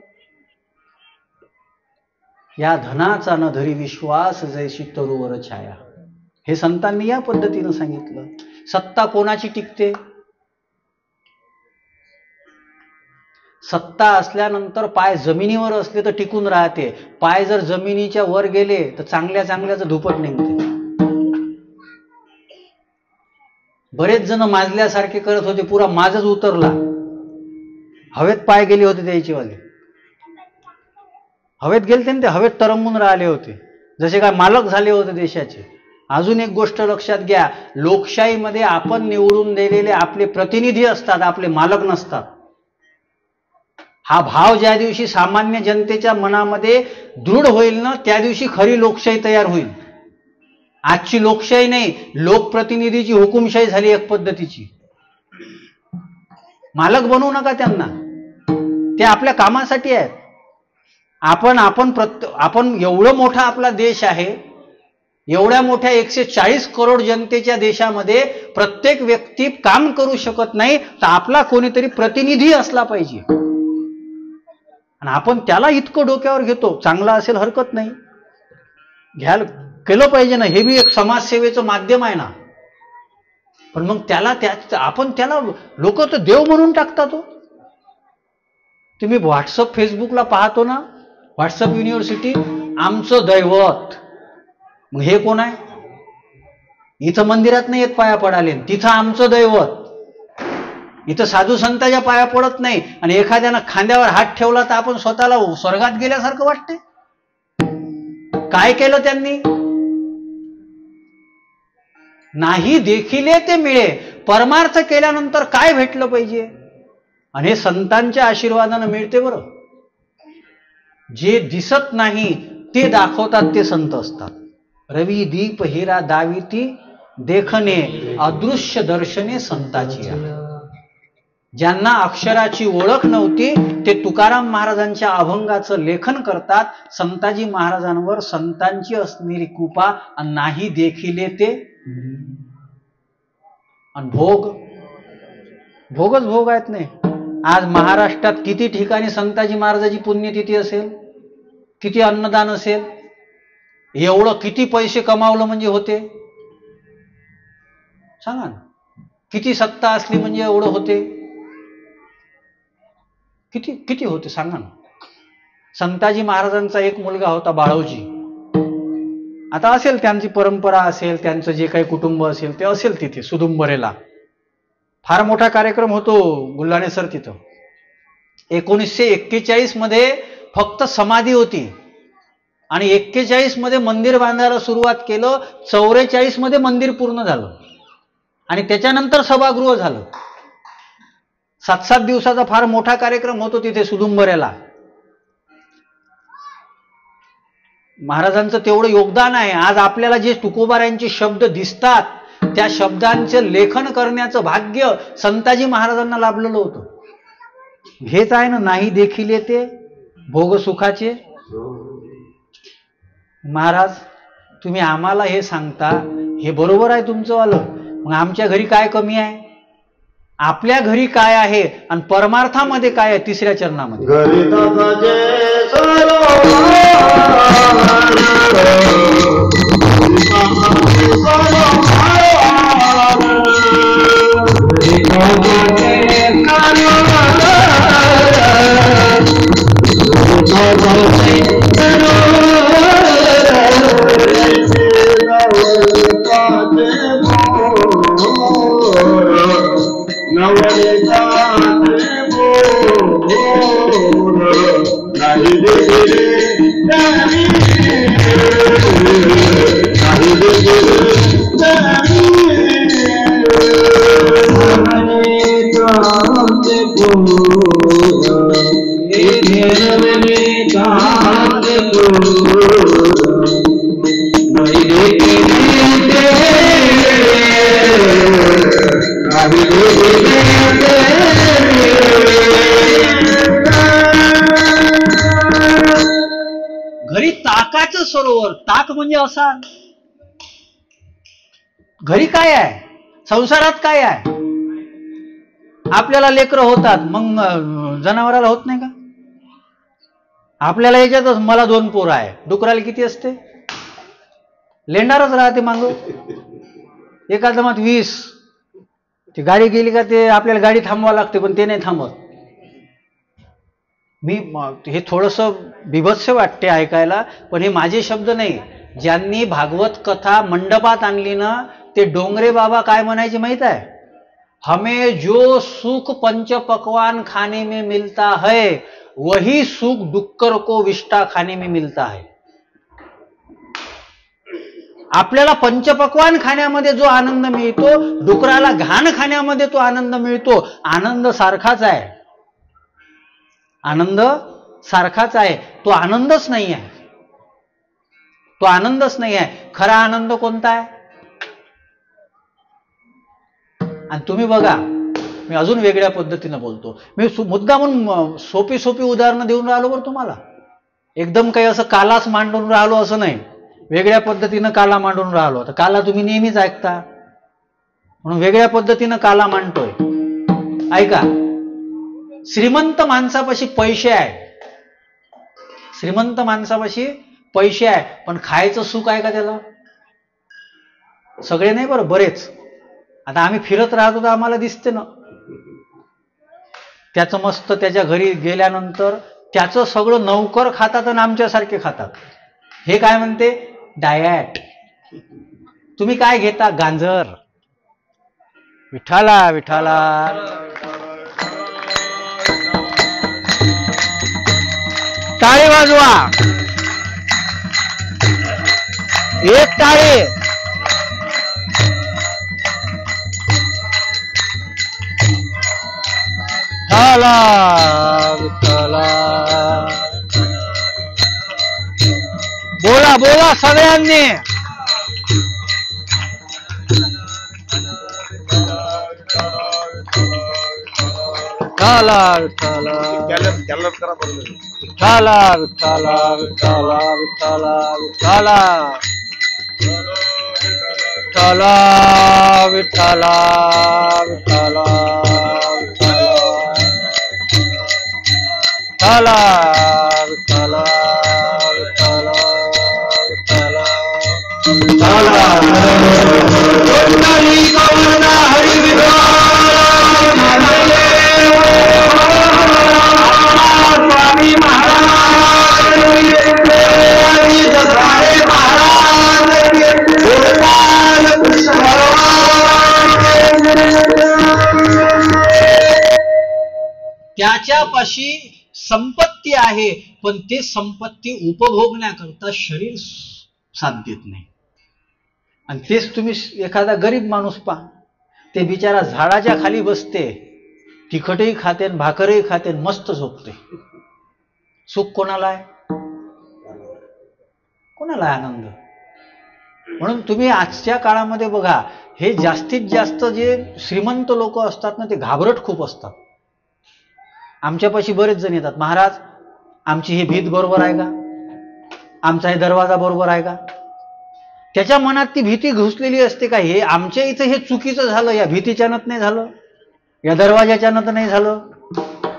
या धनाचा न धरी विश्वास जैशी तरुवर छाया. हे संतांनी या पद्धतीनं सांगितलं. सत्ता कोणाची टिकते? सत्ता असल्यानंतर पाय जमिनीवर असले तर टिकून राहते. पाय जर जमिनीच्या वर गेले तर चांगल्या चांगल्याचं धुपट निघते. बरेच जण माजल्यासारखे करत होते, पुरा माजच उतरला, हवेत पाय गेले होते त्याची वाले. हवेत गेलते ना ते, हवेत तरंगून राहिले होते, जसे काय मालक झाले होते देशाचे. अजून एक गोष्ट लक्षात घ्या, लोकशाहीमध्ये आपण निवडून दिलेले आपले प्रतिनिधी असतात, आपले मालक नसतात. हा भाव ज्या दिवशी सामान्य जनतेच्या मनामध्ये दृढ होईल ना, त्या दिवशी खरी लोकशाही तयार होईल. आजची लोकशाही नाही, लोकप्रतिनिधीची हुकुमशाही झाली एक पद्धतीची. मालक बनवू नका त्यांना, ते आपल्या कामासाठी आहेत. आपण एवढं मोठा आपला देश आहे, एवढ्या मोठ्या 140 करोड जनतेच्या देशामध्ये प्रत्येक व्यक्ती काम करू शकत नाही, तर आपला कोणीतरी प्रतिनिधी असला पाहिजे. आणि आपण त्याला इतकं डोक्यावर घेतो. चांगला असेल हरकत नाही, घ्यायला केलं पाहिजे ना, हे बी एक समाजसेवेचं माध्यम आहे ना. पण मग आपण त्याला लोक तर देव म्हणून टाकतात. तुम्ही व्हॉट्सअप फेसबुकला पाहतो ना, व्हॉट्सअप युनिव्हर्सिटी आमचं दैवत. मग हे कोण आहे? इथं मंदिरात नाही येत पाया पडाले, तिथं आमचं दैवत. इथं साधू संतांच्या पाया पडत नाही, आणि एखाद्यानं खांद्यावर हात ठेवला तर आपण स्वतःला स्वर्गात गेल्यासारखं वाटते. काय केलं त्यांनी? नाही देखिले ते मिळे. परमार्थ केल्यानंतर काय भेटलं पाहिजे? आणि हे संतांच्या आशीर्वादानं मिळते. बरं, जे दिसत नाही ते दाखवतात ते संत असतात. रवी दीप हिरा दाविती देखणे अदृश्य दर्शने संताची. ज्यांना अक्षराची ओळख नव्हती ते तुकाराम महाराजांच्या अभंगाचं लेखन करतात. संताजी महाराजांवर संतांची असणारी कृपा नाही देखिले ते. आणि भोगच भोग आहेत. नाही आज महाराष्ट्रात किती ठिकाणी संताजी महाराजांची पुण्यतिथी असेल, किती अन्नदान असेल, एवढं किती पैसे कमावलं म्हणजे होते सांगा ना. किती सत्ता असली म्हणजे एवढं होते, किती किती होते सांगा ना. संताजी महाराजांचा एक मुलगा होता बाळवजी. आता असेल त्यांची परंपरा असेल, त्यांचं जे काही कुटुंब असेल ते असेल तिथे सुदुंबरेला. फार मोठा कार्यक्रम होतो गुल्हाणे सर तिथं. 1941 मध्ये फक्त समाधी होती आणि 41 मध्ये मंदिर बांधायला सुरुवात केलं. 44 मध्ये मंदिर पूर्ण झालं आणि त्याच्यानंतर सभागृह झालं. 7-7 दिवसाचा फार मोठा कार्यक्रम होतो तिथे सुदुंबरेला. महाराजांचं तेवढं योगदान आहे. आज आपल्याला जे तुकोबारायांचे शब्द दिसतात त्या शब्दांचं लेखन करण्याचं भाग्य संताजी महाराजांना लाभलेलं होतं. हेच आहे ना, नाही देखील ते भोग सुखाचे. महाराज तुम्ही आम्हाला हे सांगता, हे बरोबर आहे तुमचं वालं, मग आमच्या घरी काय कमी आहे? आपल्या घरी काय आहे आणि परमार्थामध्ये काय आहे? तिसऱ्या चरणामध्ये घरी ताकाचं सरोवर. ताक म्हणजे असा, घरी काय आहे, संसारात काय आहे? आपल्याला लेकरं होतात, मग जनावराला होत नाही का? आपल्याला याच्यातच मला 2 पोरं आहे, डुकराला किती असते? लेंडारच राहते मांग. एका जमात 20. ती गाडी गेली का ते आपल्याला गाडी थांबवा लागते, पण ते नाही थांबत. मी हे थोडंसं बिभत्स वाटते ऐकायला, पण हे माझे शब्द नाही. ज्यांनी भागवत कथा मंडपात आणली ना, ते डोंगरे बाबा काय म्हणायचे माहित आहे? हमें जो सुख पंच पकवान खाने में मिलता है वही सुख डुक्कर को विष्ठा खाने में मिलता है. आपल्याला पंचपक्वान खाण्यामध्ये जो आनंद मिळतो, डुकराला घाण खाण्यामध्ये तो आनंद मिळतो. आनंद सारखाच आहे, आनंद सारखाच आहे. तो आनंदच नाही आहे, तो आनंदच नाही आहे. खरा आनंद कोणता आहे? आणि तुम्ही बघा, मी अजून वेगळ्या पद्धतीने बोलतो. मी मुद्दा म्हणून सोपी सोपी उदाहरणं देऊन राहिलो बरं तुम्हाला. एकदम काही असं कालाच मांडून राहिलो असं नाही, वेगळ्या पद्धतीनं काला मांडून राहिलो. तर काला तुम्ही नेहमीच ऐकता, म्हणून वेगळ्या पद्धतीनं काला मांडतोय. ऐका, श्रीमंत माणसापाशी पैसे आहे, श्रीमंत माणसापाशी पैसे आहे, पण खायचं सुख आहे का त्याला? सगळे नाही बरं, बरेच. आता आम्ही फिरत राहतो तर आम्हाला दिसते ना, त्याचं मस्त त्याच्या घरी गेल्यानंतर त्याचं सगळं नौकर खातात आणि आमच्यासारखे खातात. हे काय म्हणते? डायट. तुम्ही काय घेता? गांजर. विठाला विठाला. टाळी वाजवा, एक टाळी. विठ्ठला. बोला बोला सगळ्यांनी. विठ्ठल विठ्ठल विठ्ठल विठ्ठल विठ्ठल विठ्ठल विठ्ठल विठ्ठल विठ्ठल त्याच्यापाशी संपत्ती आहे, पण ते संपत्ती उपभोगण्याकरता शरीर साथ देत नाही. आणि तेच तुम्ही एखादा गरीब माणूस पहा, ते बिचारा झाडाच्या खाली बसते, तिखटही खाते भाकरही खाते, मस्त झोपते. सुख कोणाला आहे? कोणाला आहे आनंद? म्हणून तुम्ही आजच्या काळामध्ये बघा, हे जास्तीत जास्त जे श्रीमंत लोक असतात ना, ते घाबरट खूप असतात. आमच्यापाशी बरेच जण येतात, महाराज आमची ही भीत बरोबर आहे का, आमचा हे दरवाजा बरोबर आहे का. त्याच्या मनात ती भीती घुसलेली असते का, हे आमच्या इथं हे चुकीचं झालं, या भीतीच्यानं नाही झालं, या दरवाजाच्यानं नाही झालं,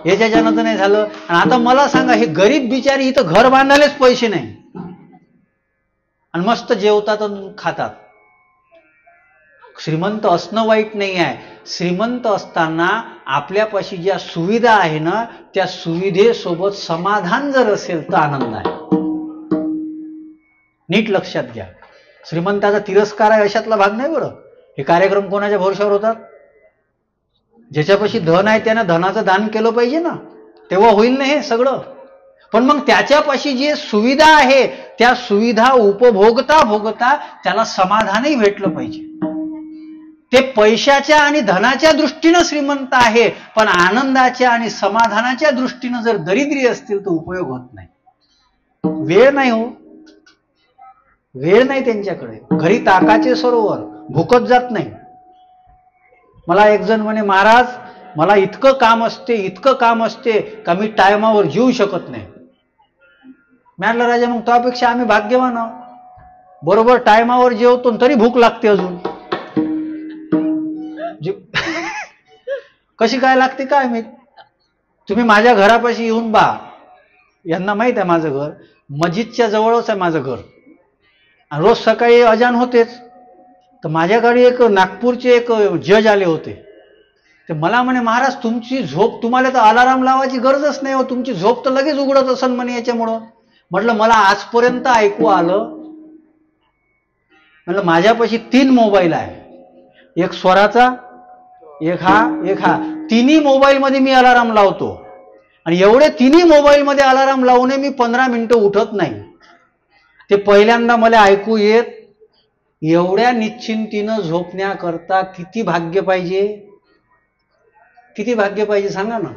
याच्याच्यानं नाही झालं. आणि आता मला सांगा, हे गरीब बिचारी इथं घर बांधायलाच पैसे नाही आणि मस्त जेवतात आणि खातात. श्रीमंत असणं वाईट नाही आहे. श्रीमंत असताना आपल्यापाशी ज्या सुविधा आहे ना, त्या सुविधेसोबत समाधान जर असेल तर आनंद आहे. नीट लक्षात घ्या. श्रीमंताचा तिरस्कार आहे अशातला भाग नाही बरं. हे कार्यक्रम कोणाच्या भरोशावर होतात? ज्याच्यापाशी धन आहे त्यानं धनाचं दान केलं पाहिजे ना, तेव्हा होईल ना हे सगळं. पण मग त्याच्यापाशी जे सुविधा आहे, त्या सुविधा उपभोगता भोगता त्याला समाधानही भेटलं पाहिजे. ते पैशाच्या आणि धनाच्या दृष्टीनं श्रीमंत आहे, पण आनंदाच्या आणि समाधानाच्या दृष्टीनं जर दरिद्री असतील तर उपयोग होत नाही. वेळ नाही हो, वेळ नाही त्यांच्याकडे. घरी ताकाचे सरोवर, भुकत जात नाही. मला एक जण म्हणे, महाराज मला इतकं काम असते का मी टायमावर जेवू शकत नाही. मी म्हटलं, राजा मग त्यापेक्षा आम्ही भाग्यवान आहोत, बरोबर टायमावर जेवतो तरी भूक लागते अजून. कशी काय लागते काय माहित. तुम्ही माझ्या घरापाशी येऊन बा, यांना माहित आहे माझं घर मस्जिदच्या जवळच आहे माझं घर. आणि रोज सकाळी अजान होतेच, तर माझ्याकडे एक नागपूरचे एक जज आले होते. ते मला म्हणे, महाराज तुमची झोप, तुम्हाला तर अलाराम लावायची गरजच नाही हो, तुमची झोप तर लगेच उघडत असेल म्हणे याच्यामुळं. म्हटलं मला आजपर्यंत ऐकू आलं, म्हटलं माझ्यापाशी 3 मोबाईल आहे, एक स्वराचा, एक हा. तिन्ही मोबाईलमध्ये मी अलाराम लावतो. आणि एवढे तिन्ही मोबाईलमध्ये अलाराम लावूनही मी 15 मिनिटं उठत नाही. ते पहिल्यांदा मला ऐकू येत. एवढ्या निश्चिंतीनं झोपण्याकरता किती भाग्य पाहिजे, किती भाग्य पाहिजे सांगा ना.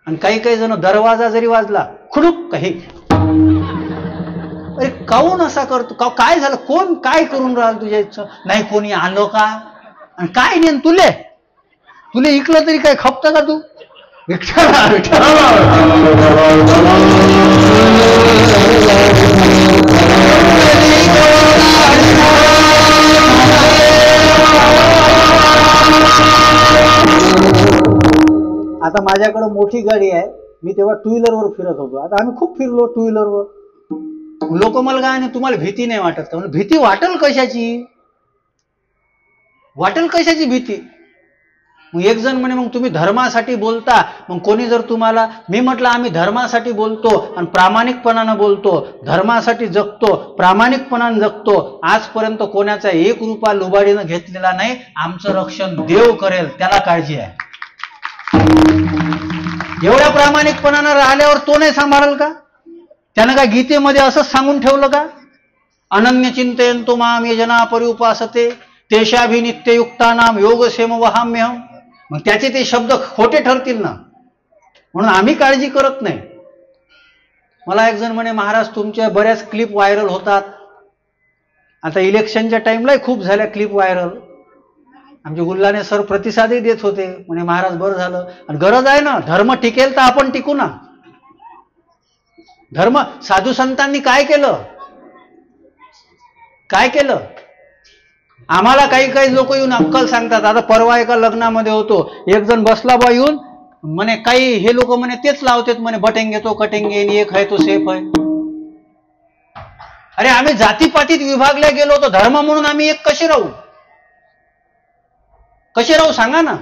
आणि काही जण दरवाजा जरी वाजला, खुडूक काही, अरे काऊन असा करतो, काय झालं, कोण काय करून राहिलं तुझ्या इच्छा नाही, कोणी आलं का, आणि काय नाही तुले इकलं तरी काय खपतं का तू. आता माझ्याकडे मोठी गाडी आहे, मी तेव्हा 2 व्हीलरवर फिरत होतो. आता आम्ही खूप फिरलो 2 व्हीलरवर. लोक मला काय नाही, तुम्हाला भीती नाही वाटत का. भीती वाटेल कशाची भीती. मग एक जण म्हणे, मग तुम्ही धर्मासाठी बोलता, मग कोणी जर तुम्हाला, मी म्हटलं आम्ही धर्मासाठी बोलतो आणि प्रामाणिकपणानं बोलतो, धर्मासाठी जगतो, प्रामाणिकपणानं जगतो. आजपर्यंत कोणाचा 1 रुपया लुबाडीनं घेतलेला नाही. आमचं रक्षण देव करेल, त्याला काळजी आहे. एवढ्या प्रामाणिकपणानं राहिल्यावर तो नाही सांभाळेल का? त्यानं काय गीतेमध्ये असंच सांगून ठेवलं का, अनन्य चिंतयन्तो माम ये जना परिउपासते तेषाभि नित्ययुक्तानाम योगक्षेम वहाम्यहम. मग त्याचे ते शब्द खोटे ठरतील ना, म्हणून आम्ही काळजी करत नाही. मला एक जण म्हणे, महाराज तुमच्या बऱ्याच क्लिप व्हायरल होतात. आता इलेक्शनच्या टाइमलाही खूप झाल्या क्लिप व्हायरल. आमचे गुल्लाने सर प्रतिसादही देत होते, म्हणे महाराज बरं झालं, आणि गरज आहे ना, धर्म टिकेल तर आपण टिकू ना. धर्म साधू संतांनी काय केलं, काय केलं? आम्हाला काही काही लोक येऊन अक्कल सांगतात. आता परवा एका लग्नामध्ये होतो, एक जण बसला बा येऊन, म्हणे काही हे लोक म्हणे तेच लावतात म्हणे बटेंगे तो कटेंगे, एक आहे तो सेफ आहे. अरे आम्ही जातीपातीत विभागल्या गेलो होतो, धर्म म्हणून आम्ही एक कसे राहू, कसे राहू सांगा ना.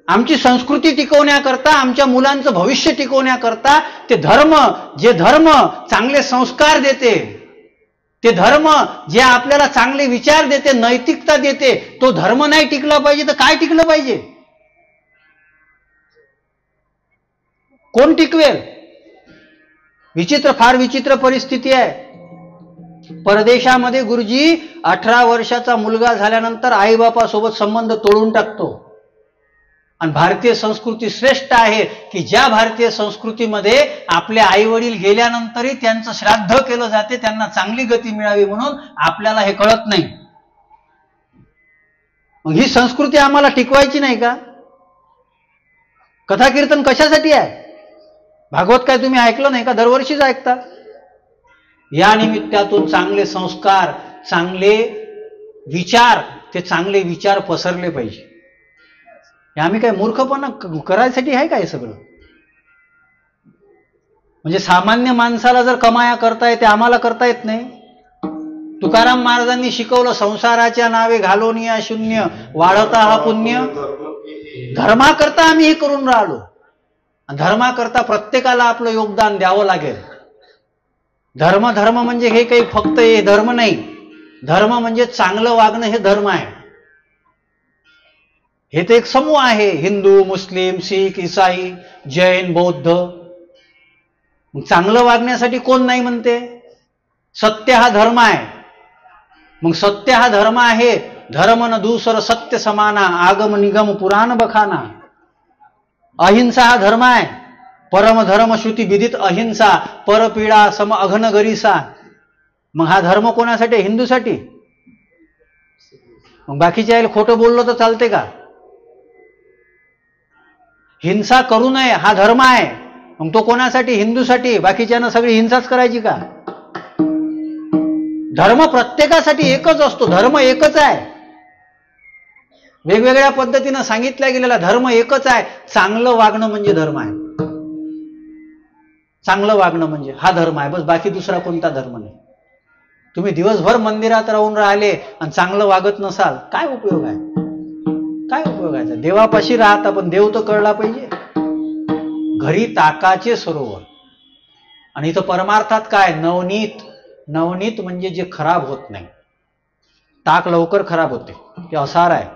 आमची संस्कृती टिकवण्याकरता, आमच्या मुलांचं भविष्य टिकवण्याकरता ते धर्म, जे धर्म चांगले संस्कार देते, ते धर्म जे आपल्याला चांगले विचार देते, नैतिकता देते, तो धर्म नाही टिकला पाहिजे तर काय टिकलं पाहिजे? कोण टिकवेल? विचित्र, फार विचित्र परिस्थिती आहे. परदेशामध्ये गुरुजी 18 वर्षाचा मुलगा झाल्यानंतर आईबापासोबत संबंध तोडून टाकतो. आणि भारतीय संस्कृती श्रेष्ठ आहे की ज्या भारतीय संस्कृतीमध्ये आपले आई वडील गेल्यानंतरही त्यांचं श्राद्ध केलं जाते, त्यांना चांगली गती मिळावी म्हणून. आपल्याला हे कळत नाही. मग ही संस्कृती आम्हाला टिकवायची नाही का? कथा कीर्तन कशासाठी आहे? भागवत काय तुम्ही ऐकलं नाही का? दरवर्षीच ऐकता. या निमित्तातून चांगले संस्कार, चांगले विचार, ते चांगले विचार पसरले पाहिजे. आम्ही काय मूर्खपणा करायसाठी आहे काय सगळं? म्हणजे सामान्य माणसाला जर कमाया करता येते, आम्हाला करता येत नाही. तुकाराम महाराजांनी शिकवलं, संसाराच्या नावे घालोनिया शून्य, वाढता हा पुण्य. धर्माकरता आम्ही हे करून राहिलो. धर्माकरता प्रत्येकाला आपलं योगदान द्यावं लागेल. धर्म धर्म म्हणजे हे काही फक्त हे धर्म नाही. धर्म म्हणजे चांगलं वागणं, हे धर्म आहे. हे तर एक समूह आहे, हिंदू, मुस्लिम, शीख, ईसाई, जैन, बौद्ध. चांगलं वागण्यासाठी कोण नाही म्हणते? सत्य हा धर्म आहे. मग सत्य हा धर्म आहे. धर्म न दूसर सत्य समाना, आगम निगम पुराण बखाना. अहिंसा हा धर्म आहे. परम धर्म श्रुती विदित अहिंसा, परपीडा सम अघन गरीसा. मग हा धर्म कोणासाठी? हिंदूसाठी. मग बाकीच्या याला खोटं बोललं तर चालते का? हिंसा करू नये हा धर्म आहे. मग तो कोणासाठी? हिंदूसाठी. बाकीच्यानं सगळी हिंसाच करायची का? धर्म प्रत्येकासाठी एकच असतो. धर्म एकच आहे. वेगवेगळ्या पद्धतीनं सांगितल्या गेलेला धर्म एकच आहे. चांगलं वागणं म्हणजे धर्म आहे. चांगलं वागणं म्हणजे हा धर्म आहे. बस, बाकी दुसरा कोणता धर्म नाही. तुम्ही दिवसभर मंदिरात राहून राहिले आणि चांगलं वागत नसाल, काय उपयोग आहे? काय उपयोग आहे? देवापाशी राहता, पण देव तर कळला पाहिजे. घरी ताकाचे सरोवर. आणि इथं परमार्थात काय? नवनीत. नवनीत म्हणजे जे खराब होत नाही. ताक लवकर खराब होते, ते असार आहे.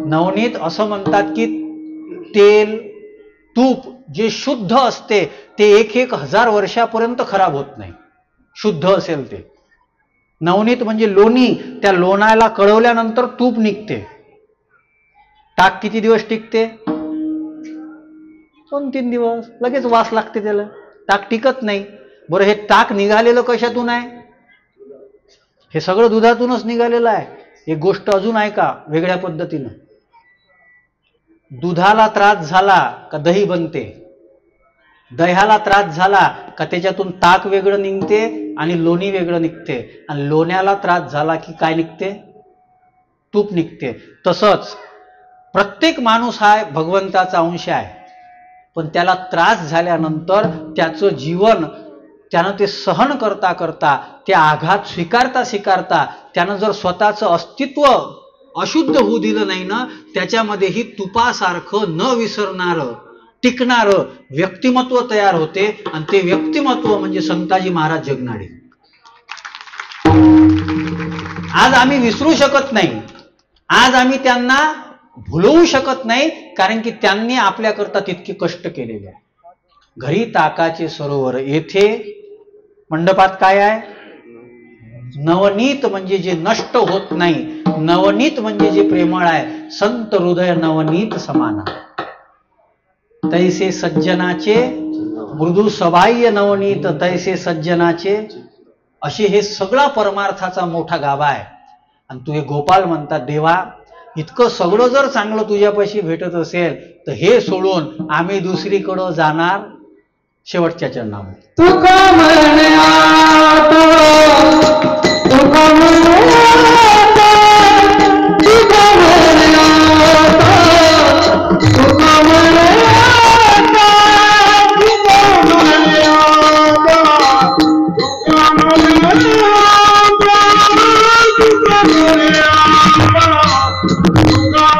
नवनीत असं म्हणतात की तेल, तूप जे शुद्ध असते ते 1000 वर्षापर्यंत खराब होत नाही, शुद्ध असेल ते. नवनीत म्हणजे लोणी. त्या लोणाला कळवल्यानंतर तूप निघते. ताक किती दिवस टिकते? 2-3 दिवस. लगेच वास लागते त्याला. ताक टिकत नाही. बरं, हे ताक निघालेलं कशातून आहे? हे सगळं दुधातूनच निघालेलं आहे. एक गोष्ट अजून आहे का वेगळ्या पद्धतीनं? दुधाला त्रास झाला का दही बनते. दह्याला त्रास झाला का त्याच्यातून ताक वेगळं निघते आणि लोणी वेगळं निघते. आणि लोण्याला त्रास झाला की काय निघते? तूप निघते. तसंच प्रत्येक माणूस हा भगवंताचा अंश आहे. पण त्याला त्रास झाल्यानंतर त्याचं जीवन, त्यानं ते सहन करता करता, ते आघात स्वीकारता स्वीकारता, त्यानं जर स्वतःचं अस्तित्व अशुद्ध होऊ दिलं नाही ना, त्याच्यामध्येही तुपासारखं न विसरणारं, टिकणारं व्यक्तिमत्व तयार होते. आणि ते व्यक्तिमत्व म्हणजे संताजी महाराज जगनाडे. आज आम्ही विसरू शकत नाही. आज आम्ही त्यांना भुलवू शकत नाही, कारण की त्यांनी आपल्याकरता तितके कष्ट केलेले आहे. घरी ताकाचे सरोवर. येथे मंडपात काय आहे? नवनीत म्हणजे जे नष्ट होत नाही. नवनीत म्हणजे जे प्रेमळ आहे. संत हृदय नवनीत समाना, तैसे सज्जनाचे मृदू सबाह्य नवनीत, तैसे सज्जनाचे. असे हे सगळा परमार्थाचा मोठा गाभा आहे. आणि तू हे गोपाल म्हणतात देवा, इतकं सगळं जर चांगलं तुझ्यापाशी भेटत असेल तर हे सोडून आम्ही दुसरीकडं जाणार शेवटच्या चरणावर. तुका म्हणे आता, तुका म्हणे आता, तुका म्हणे आता, तुका म्हणे आता, तुका म्हणे आता, तुका म्हणे आता, तुका म्हणे आता, तुका म्हणे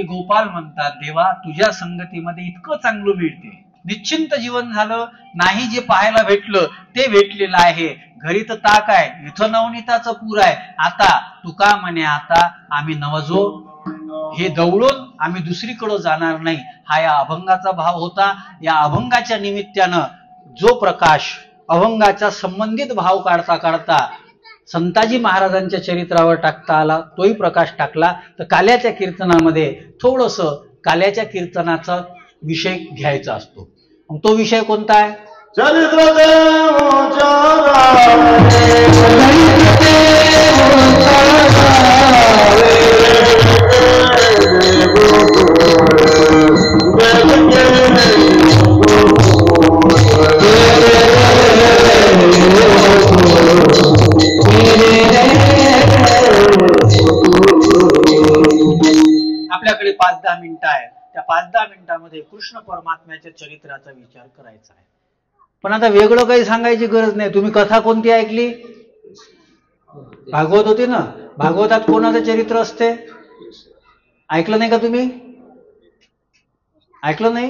गोपाल म्हणतात देवा, तुझ्या संगतीमध्ये इतकं चांगलं मिळते, निश्चिंत जीवन झालं नाही, जे पाहायला भेटलं ते भेटलेलं आहे. घरी तर ताक आहे, इथं नवनीताचं पूर आहे. आता तुका म्हणे आता आम्ही नवजो, हे दौडून आम्ही दुसरीकडे जाणार नाही. हा या अभंगाचा भाव होता. या अभंगाच्या निमित्तानं जो प्रकाश अभंगाचा संबंधित भाव काढता काढता संताजी महाराजांच्या चरित्रावर टाकता आला, तोही प्रकाश टाकला. तर काल्याच्या कीर्तनामध्ये थोडंसं काल्याच्या कीर्तनाचा विषय घ्यायचा असतो. मग तो विषय कोणता आहे? आपल्याकडे 5-10 मिनिटं आहे. त्या 5-10 मिनिटांमध्ये कृष्ण परमात्म्याच्या चरित्राचा विचार करायचा आहे. पण आता वेगळं काही सांगायची गरज नाही. तुम्ही कथा कोणती ऐकली? भागवत होती ना. भागवतात कोणाचं चरित्र असते? ऐकलं नाही का तुम्ही? ऐकलं नाही?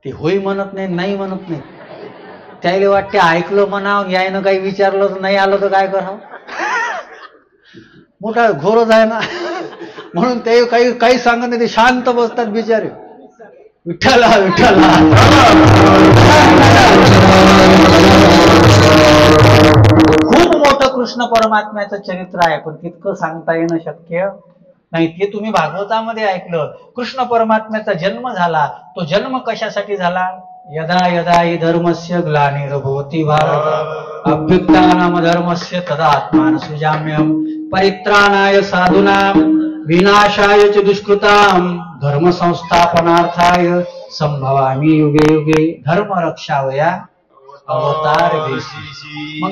ते होई म्हणत नाही, नाही म्हणत नाही. त्याला वाटते ऐकलं म्हणावं, यायनं काही विचारलं तर नाही आलं तर काय करावं? मोठा घोरच आहे ना. म्हणून ते काही सांगत नाही, ते शांत बसतात बिचारे. विठ्ठला विठ्ठला. खूप मोठं कृष्ण परमात्म्याचं चरित्र आहे, पण तितकं सांगता येणं शक्य नाही. ते तुम्ही भागवतामध्ये ऐकलं. कृष्ण परमात्म्याचा जन्म झाला. तो जन्म कशासाठी झाला? यदा यदा हि धर्मस्य ग्लानिर्भवति भारत अभ्युत्थानम् धर्मस्य तदात्मान सृजाम्यहम् परित्राणाय साधूनां विनाशाय च दुष्कृतां धर्म संस्थापनार्थाय संभवामि युगे युगे धर्म रक्षावया अवतार वेशी. मग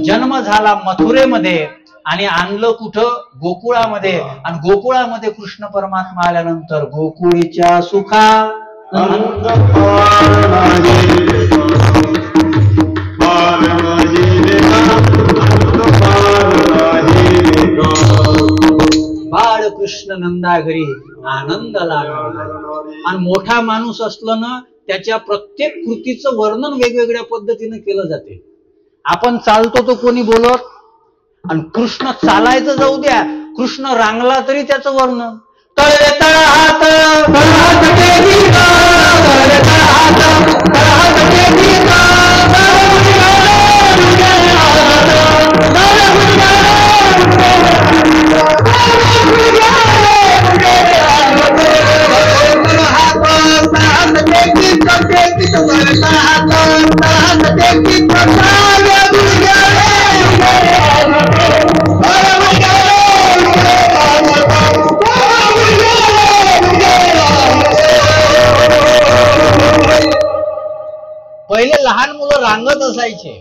जन्म झाला मथुरेमध्ये आणि आणलं कुठं? गोकुळामध्ये. आणि गोकुळामध्ये कृष्ण परमात्मा आल्यानंतर गोकुळीच्या सुखा बाळ कृष्ण नंदाघरी आनंद लागला. आणि मोठा माणूस असलं ना, त्याच्या प्रत्येक कृतीचं वर्णन वेगवेगळ्या पद्धतीने केलं जाते. आपण चालतो तो कोणी बोलत, आणि कृष्ण चालायचं जाऊ द्या, कृष्ण रांगला तरी त्याचं वर्णन. पहिले लहान मुलं रांगत असायचे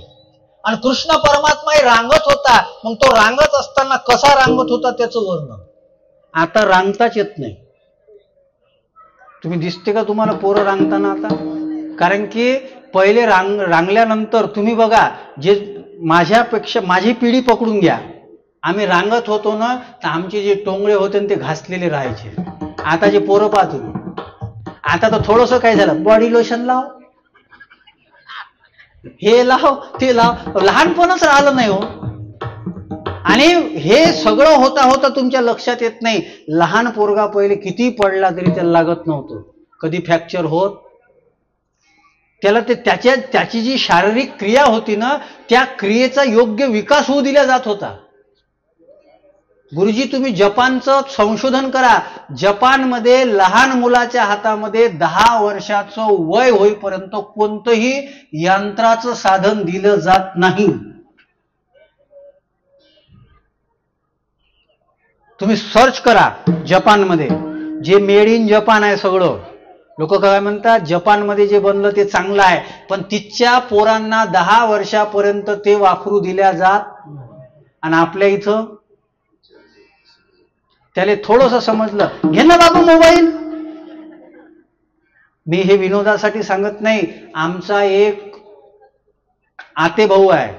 आणि कृष्ण परमात्माही रांगत होता. मग तो रांगत असताना कसा रांगत होता त्याचं वर्णन. आता रांगताच येत नाही. तुम्ही दिसते का तुम्हाला पोरं रांगताना आता? कारण की पहिले रांगल्यानंतर तुम्ही बघा, जे माझ्यापेक्षा माझी पिढी पकडून घ्या, आम्ही रांगत होतो ना तर आमचे जे टोंगळे होते ते घासलेले राहायचे. आता जे पोरं पाहतो, आता तर थोडंसं काय झालं, बॉडी लोशन लाव, हे लाव, ते लाव, लहानपणच राहिलं नाही हो. आणि हे सगळं होता होता तुमच्या लक्षात येत नाही. लहान पोरगा पहिले किती पडला तरी त्याला लागत नव्हतं, कधी फ्रॅक्चर होत. त्याला ते त्याची जी शारीरिक क्रिया होती ना, त्या क्रियेचा योग्य विकास होऊ दिला जात होता. गुरुजी, तुम्ही जपानचं संशोधन करा. जपानमध्ये लहान मुलाच्या हातामध्ये 10 वर्षाचं वय होईपर्यंत कोणतंही यंत्राचं साधन दिलं जात नाही. तुम्ही सर्च करा जपानमध्ये, जे मेड इन जपान आहे सगळं. लोक काय म्हणतात, जपानमध्ये जे बनलं ते चांगलं आहे, पण तिच्या पोरांना 10 वर्षापर्यंत ते वापरू दिल्या जात. आणि आपल्या इथं त्याला थोडंसं समजलं, घे ना बाबा मोबाईल. मी हे विनोदासाठी सांगत नाही. आमचा एक आते भाऊ आहे,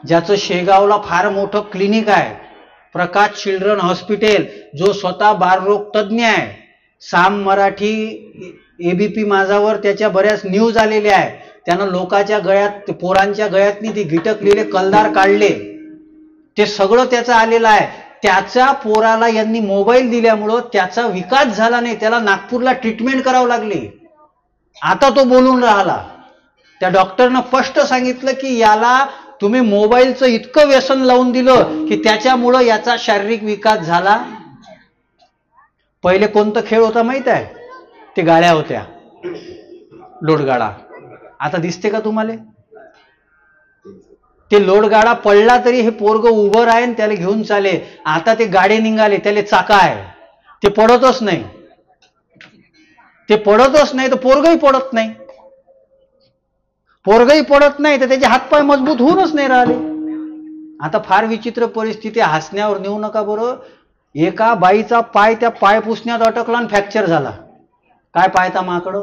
ज्याचं शेगावला फार मोठं क्लिनिक आहे, प्रकाश चिल्ड्रन हॉस्पिटल, जो स्वतः बालरोग तज्ञ आहे. साम मराठी एबीपी माझावर त्याच्या बऱ्याच न्यूज आलेल्या आहे. त्यानं लोकांच्या गळ्यात, पोरांच्या गळ्यातनी ती गिटकलेले कलदार काढले, ते सगळं त्याचं आलेलं आहे. त्याच्या पोराला यांनी मोबाईल दिल्यामुळं त्याचा विकास झाला नाही, त्याला नागपूरला ट्रीटमेंट करावं लागली. आता तो बोलून राहिला. त्या डॉक्टरनं स्पष्ट सांगितलं की याला तुम्ही मोबाईलचं इतकं व्यसन लावून दिलं की त्याच्यामुळं याचा शारीरिक विकास झाला. पहिले कोणतं खेळ होता माहित आहे? ते गाड्या होत्या, लोटगाडा. आता दिसते का तुम्हाला? ते लोटगाडा पडला तरी हे पोरग उभं राहे आणि त्याला घेऊन चाले. आता ते गाडे निघाले, त्याला चाका आहे, ते पडतच नाही. ते पडतच नाही तर पोरगही पडत नाही. पोरगही पडत नाही तर त्याचे हातपाय मजबूत होऊनच नाही राहिले. आता फार विचित्र परिस्थिती. हसण्यावर नेऊ नका बरं. एका बाईचा पाय त्या पाय पुसण्यात अटकला आणि फ्रॅक्चर झाला. काय पायता माकडं.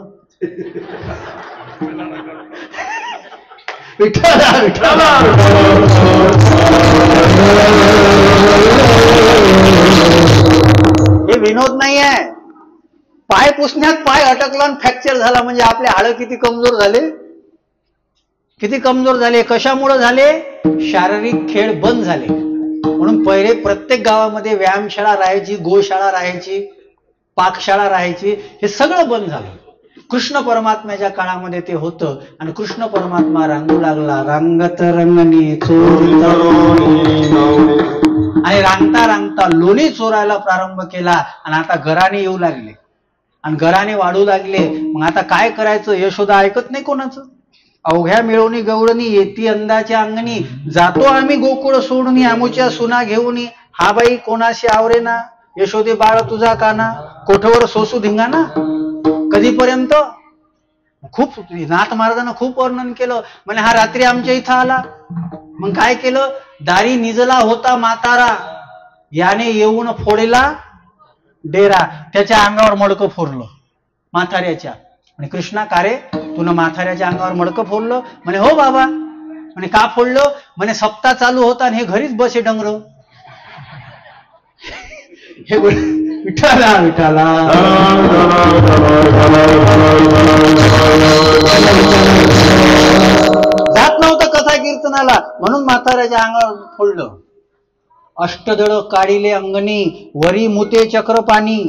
हे विनोद नाही आहे. पाय पुसण्यात पाय अटकला आणि फ्रॅक्चर झाला म्हणजे आपले हाडं किती कमजोर झाले, किती कमजोर झाले. कशामुळे झाले? शारीरिक खेळ बंद झाले. म्हणून पहिले प्रत्येक गावामध्ये व्यायामशाळा राहायची, गोशाळा राहायची, पाकशाळा राहायची. हे सगळं बंद झालं. कृष्ण परमात्म्याच्या काळामध्ये ते होतं. आणि कृष्ण परमात्मा रांगू लागला, रांगत रंगणी चोरी, आणि रांगता रांगता लोणी चोरायला प्रारंभ केला. आणि आता घराने येऊ लागले आणि घराने वाढू लागले. मग आता काय करायचं? यशोदा ऐकत नाही कोणाचं. अवघ्या मिळवणी गवळणी येती अंदाच्या अंगणी, जातो आम्ही गोकुळ सोडून आमुच्या सुना घेऊन. हा बाई कोणाशी आवरेना, यशोदे बाळ तुझा काना, कोठवर सोसू धिंगाणा. कधीपर्यंत? खूप नाथ महाराजांना खूप वर्णन केलं. म्हणे हा रात्री आमच्या इथं आला. मग काय केलं? दारी निजला होता म्हातारा, याने येऊन फोडला डेरा. त्याच्या अंगावर मडकं फोडलं म्हाताऱ्याच्या. आणि कृष्णा का रे, तुला म्हाताऱ्याच्या अंगावर मडकं फोडलं? म्हणे हो बाबा. म्हणे का फोडलं? म्हणे सप्ताह चालू होता आणि हे घरीच बसे डंगर. हे विठाला विठाला जात नव्हतं कथा कीर्तनाला, म्हणून म्हाताऱ्याच्या अंगावर फोडलं. अष्टदळ काढिले अंगणी, वरी मुते चक्रपाणी.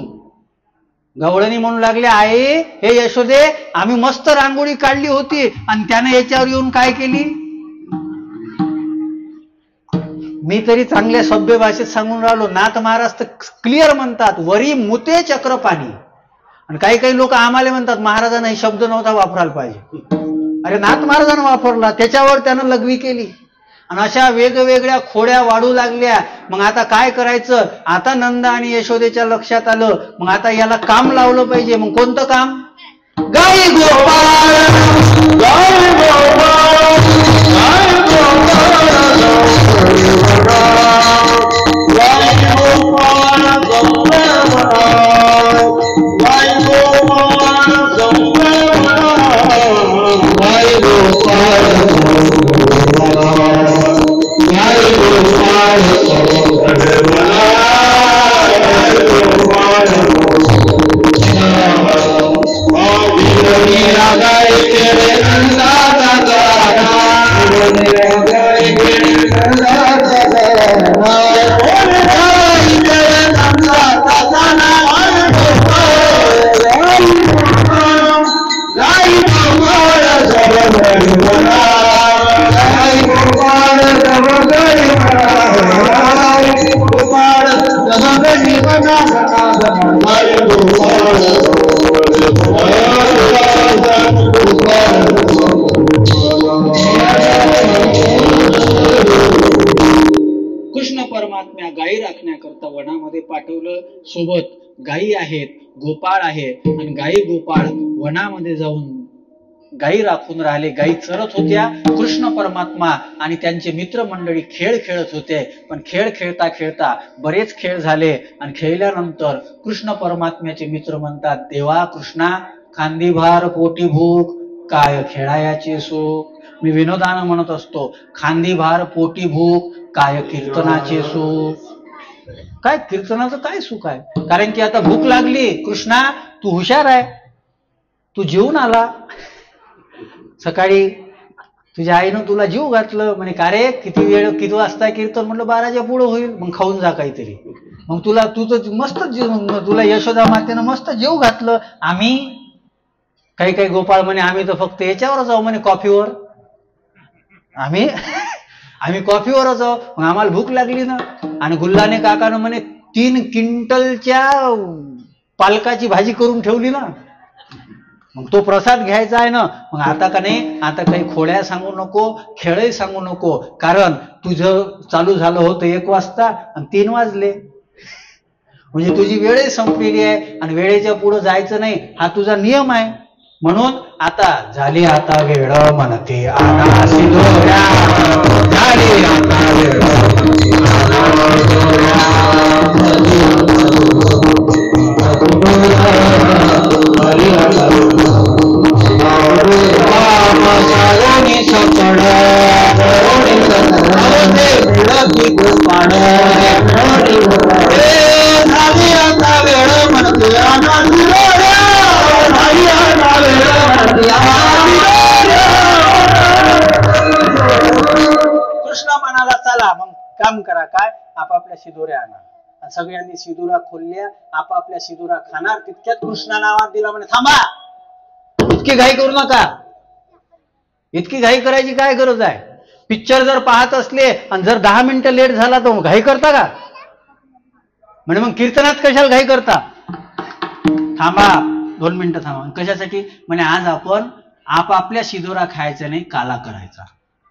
गवळणी म्हणू लागले, आहे हे यशोदे, आम्ही मस्त रांगोळी काढली होती आणि त्याने याच्यावर येऊन काय केली? मी तरी चांगल्या सभ्य भाषेत सांगून राहिलो. नाथ महाराज तर क्लिअर म्हणतात, वरी मुते चक्रपाणी. आणि काही काही लोक आम्हाला म्हणतात महाराजांना हे शब्द नव्हता वापरायला पाहिजे. अरे नाथ महाराजांना वापरला, त्याच्यावर त्यानं लघवी केली आणि अशा वेगवेगळ्या खोड्या वाढू लागल्या. मग आता काय करायचं? आता नंद आणि यशोदेच्या लक्षात आलं, मग आता याला काम लावलं पाहिजे. मग कोणतं काम? गाई गोपाळ गाई गोपाळ गाई कृष्ण परमात्म्या गायी राखण्याकरता वनामध्ये पाठवलं. सोबत गायी आहेत, गोपाळ आहे आणि गायी गोपाळ वनामध्ये जाऊन गायी राखून राहिले. गायी चरत होत्या. कृष्ण परमात्मा आणि त्यांचे मित्रमंडळी खेळ खेळत होते. पण खेळ खेळता खेळता बरेच खेळ झाले आणि खेळल्यानंतर कृष्ण परमात्म्याचे मित्र म्हणतात, देवा कृष्णा, खांदीभार पोटी भूक, काय खेळायाचे सुख. मी विनोदानं म्हणत असतो, खांदीभार पोटी भूक, काय कीर्तनाचे सुख. काय कीर्तनाचं काय सुख आहे? कारण की आता भूक लागली. कृष्णा तू हुशार आहे, तू जेवून आला. सकाळी तुझ्या आईनं तुला जीव घातलं, म्हणे का रे किती वेळ किती वाजता कीर्तन? म्हणलं 12च्या पुढं होईल. मग खाऊन जा काहीतरी. मग तुला तुझं मस्त तुला यशोदा मातेनं मस्त जेव घातलं. आम्ही काही काही गोपाळ म्हणे आम्ही तर फक्त याच्यावर जाऊ म्हणे, कॉफीवर. आम्ही कॉफीवर जाऊ. मग आम्हाला भूक लागली ना. आणि गुल्लाने काकानं म्हणे 3 क्विंटलच्या पालकाची भाजी करून ठेवली ना. मग तो प्रसाद घ्यायचा आहे ना. मग आता का नाही, आता काही खोड्या सांगू नको, खेळही सांगू नको. कारण तुझं चालू झालं होतं 1 वाजता आणि 3 वाजले. म्हणजे तुझी वेळही संपलेली आहे आणि वेळेच्या पुढे जायचं नाही, हा तुझा नियम आहे. म्हणून आता झाली आता वेळ म्हणते आना सिंधोऱ्या, झाली आता वेळ कृष्ण म्हणाला चला मग काम करा. काय? आपापल्या शिदोऱ्या आणा. सगळ्यांनी शिदुरा खोलल्या, आपापल्या शिदुरा खाणार. तितक्यात कृष्णा नावात दिला म्हणे थांबा, इतकी घाई करू नका. इतकी घाई करायची काय गरज आहे? पिक्चर जर पाहत असले आणि जर 10 मिनिटं लेट झाला तर घाई करता का? म्हणजे मग कीर्तनात कशाला घाई करता? थांबा 2 मिनिटं थांबा. कशासाठी? म्हणजे आज आपण आपापल्या शिदोरा खायचा नाही, काला करायचा.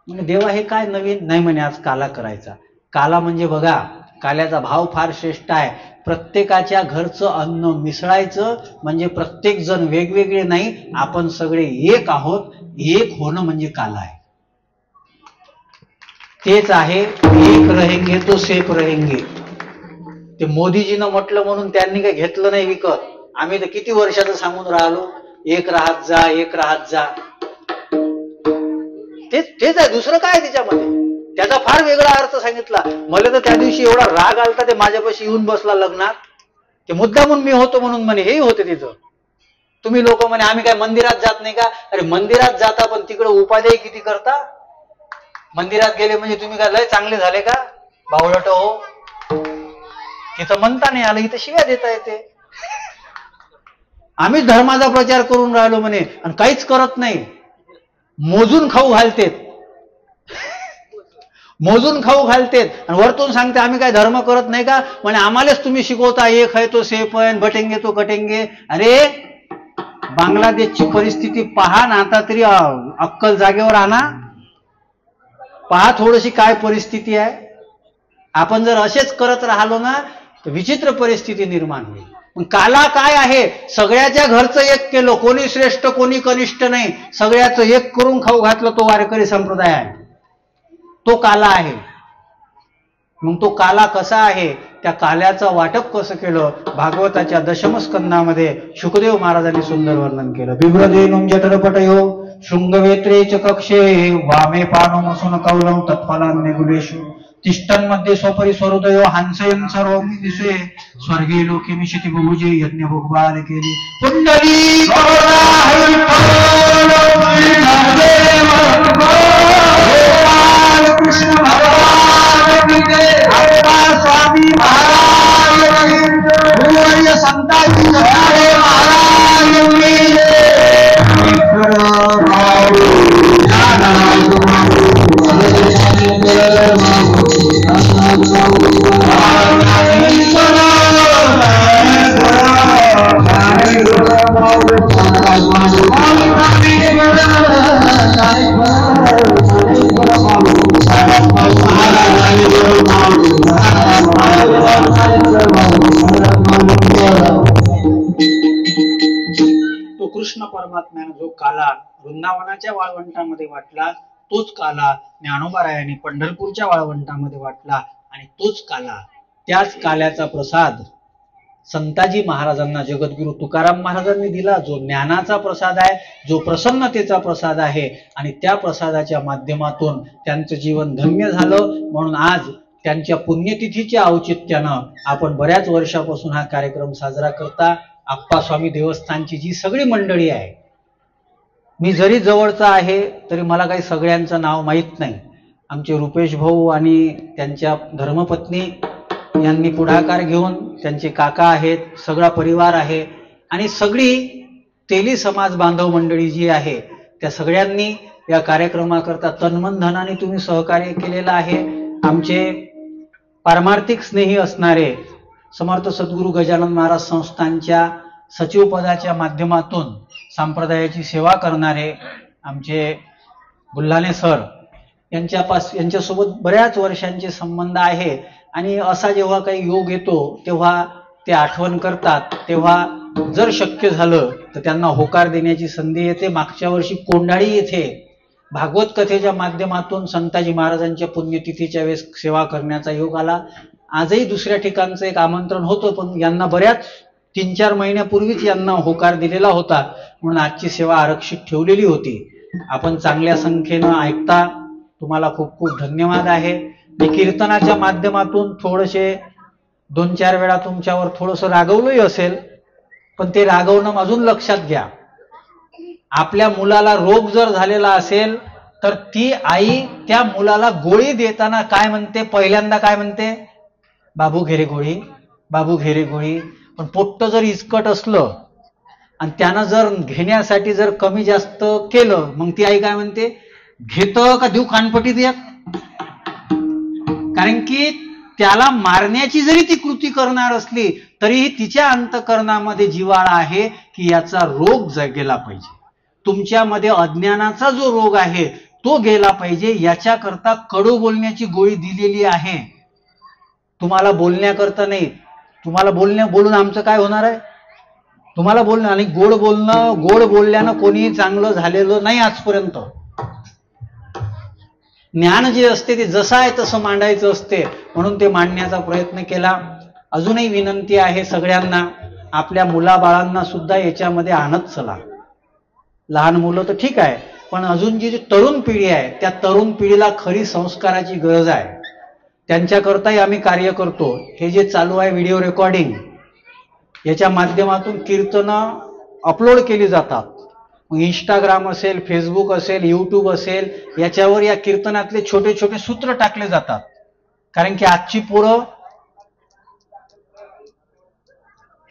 म्हणजे देवा हे काय नवीन नाही म्हणे, आज काला करायचा. काला म्हणजे बघा, काल्याचा भाव फार श्रेष्ठ आहे. प्रत्येकाच्या घरचं अन्न मिसळायचं, म्हणजे प्रत्येक जण वेगवेगळे नाही, आपण सगळे एक आहोत. एक होणं म्हणजे काला आहे. तेच आहे एक रहेंगे तो सेफ रहेंगे. ते मोदीजीनं म्हटलं म्हणून त्यांनी काही घेतलं नाही विकत. आम्ही तर किती वर्षाचं सांगून राहिलो, एक राहत जा, एक राहत जा. तेच आहे, दुसरं काय त्याच्यामध्ये? त्याचा फार वेगळा अर्थ सांगितला. मला तर त्या दिवशी एवढा राग आलता, ते माझ्यापाशी येऊन बसला लग्नात. ते मुद्दामून मी होतो म्हणून म्हणे, हेही होते तिथं. तुम्ही लोक म्हणे आम्ही काय मंदिरात जात नाही का? अरे मंदिरात जाता पण तिकडे उपाध्याय किती करता. मंदिरात गेले म्हणजे तुम्ही काय लय चांगले झाले का बावळट हो? तिथं म्हणता नाही आलं, इथं शिव्या देता येते. आम्हीच धर्माचा प्रचार करून राहिलो म्हणे आणि काहीच करत नाही. मोजून खाऊ घालतेत, मोजून खाऊ घालतेत आणि वरतून सांगते आम्ही काय धर्म करत नाही का? म्हणे आम्हालाच तुम्ही शिकवता एक आहे तो सेफ आहे, बटेंगे तो कटेंगे. अरे बांगलादेशची परिस्थिती पहा ना, आता तरी अक्कल जागेवर आणा, पहा थोडीशी काय परिस्थिती आहे. आपण जर असेच करत राहिलो ना तर विचित्र परिस्थिती निर्माण होईल. पण काला काय आहे, सगळ्याच्या घरचं एक केलं, कोणी श्रेष्ठ कोणी कनिष्ठ नाही, सगळ्याचं एक करून खाऊ घातलं, तो वारकरी संप्रदाय आहे, तो काला आहे. मग तो काला कसा आहे, त्या काल्याचं वाटप कसं केलं, भागवताच्या दशमस्कंदामध्ये शुकदेव महाराजांनी सुंदर वर्णन केलं. बिभ्रदेनुम जठरपटयो शृंगवेत्रे च कक्षे वामे पानमसून कौलम तत्फलान्य गुलेषु तिष्ठन्मध्ये स्वपरी स्वहृदयो हंसयन् सर्वं विश्वे स्वर्गे लोके मिषति बहुजे यज्ञ भोगवाल केली पुंडली कृष्ण भगवान स्वामी महाराज संताजी तो कृष्ण परमात्म्याने जो काला वृंदावनाच्या वाळवंटामध्ये वाटला, तोच काला ज्ञानोबारायांनी पंढरपूरच्या वाळवंटामध्ये वाटला, आणि तोच काला, त्याच काल्याचा प्रसाद संताजी महाराजांना जगद्गुरु तुकाराम महाराजांनी दिला, जो ज्ञानाचा प्रसाद आहे, जो प्रसन्नतेचा प्रसाद आहे. आणि त्या प्रसादाच्या माध्यमातून त्यांचं जीवन धन्य झालं. म्हणून आज त्यांच्या पुण्यतिथीच्या औचित्यानं आपण बऱ्याच वर्षापासून हा कार्यक्रम साजरा करता. आप्पास्वामी देवस्थानची जी सगळी मंडळी आहे, मी जरी जवळचा आहे तरी मला काही सगळ्यांचं नाव माहीत नाही. आमचे रुपेश भाऊ आणि त्यांच्या धर्मपत्नी यांनी पुढाकार घेऊन, त्यांचे काका आहेत, सगळा परिवार आहे, आणि सगळी तेली समाज बांधव मंडळी जी आहे त्या सगळ्यांनी या कार्यक्रमाकरता तन्मन धनाने तुम्ही सहकार्य केलेलं आहे. आमचे पारमार्थिक स्नेही असणारे समर्थ सद्गुरू गजानन महाराज संस्थानच्या सचिवपदाच्या माध्यमातून संप्रदायाची सेवा करणारे आमचे बुल्हाने सर यांच्यासोबत बऱ्याच वर्षांचे संबंध आहे. आणि असा जेव्हा काही योग येतो तेव्हा ते आठवण करतात, तेव्हा जर शक्य झालं तर त्यांना होकार देण्याची संधी येते. मागच्या वर्षी कोंडाळी येथे भागवत कथेच्या माध्यमातून संताजी महाराजांच्या पुण्यतिथीच्या वेळेस सेवा करण्याचा योग आला. आजही दुसऱ्या ठिकाणचं एक आमंत्रण होतं, पण यांना बऱ्याच 3-4 महिन्यापूर्वीच यांना होकार दिलेला होता, म्हणून आजची सेवा आरक्षित ठेवलेली होती. आपण चांगल्या संख्येनं ऐकता, तुम्हाला खूप खूप धन्यवाद आहे. मी कीर्तनाच्या माध्यमातून थोडेसे 2-4 वेळा तुमच्यावर थोडंसं रागवलंही असेल, पण ते रागवणं अजून लक्षात घ्या. आपल्या मुलाला रोग जर झालेला असेल तर ती आई त्या मुलाला गोळी देताना काय म्हणते, पहिल्यांदा काय म्हणते, बाबू घेरे गोळी, बाबू घेरे गोळी. पण पोट्ट जर इचकट असलं आणि त्यानं जर घेण्यासाठी जर कमी जास्त केलं, मग ती आई काय म्हणते, घेतं का देऊ कानपटीत एक. कारण की त्याला मारण्याची जरी ती कृती करणार असली तरीही तिच्या अंतःकरणामध्ये जिव्हाळा आहे की याचा रोग गेला पाहिजे. तुमच्यामध्ये अज्ञानाचा जो रोग आहे तो गेला पाहिजे, याच्याकरता कडू बोलण्याची गोळी दिलेली आहे. तुम्हाला बोलण्याकरता नाही, तुम्हाला बोलून आमचं काय होणार आहे, तुम्हाला बोलणं. आणि गोड बोलल्यानं कोणीही चांगलं झालेलं नाही आजपर्यंत. ज्ञान जे असते ते जसं आहे तसं मांडायचं असते, म्हणून ते मांडण्याचा प्रयत्न केला. अजूनही विनंती आहे सगळ्यांना, आपल्या मुलाबाळांना सुद्धा याच्यामध्ये आणत चला. लहान मुलं तर ठीक आहे, पण अजून जी तरुण पिढी आहे त्या तरुण पिढीला खरी संस्काराची गरज आहे. त्यांच्याकरताही आम्ही कार्य करतो. हे जे चालू आहे व्हिडिओ रेकॉर्डिंग, याच्या माध्यमातून कीर्तनं अपलोड केली जातात. मग इंस्टाग्राम असेल, फेसबुक असेल, यूट्यूब असेल, याच्यावर या कीर्तनातले छोटे छोटे सूत्र टाकले जातात. कारण की आजची पोरं,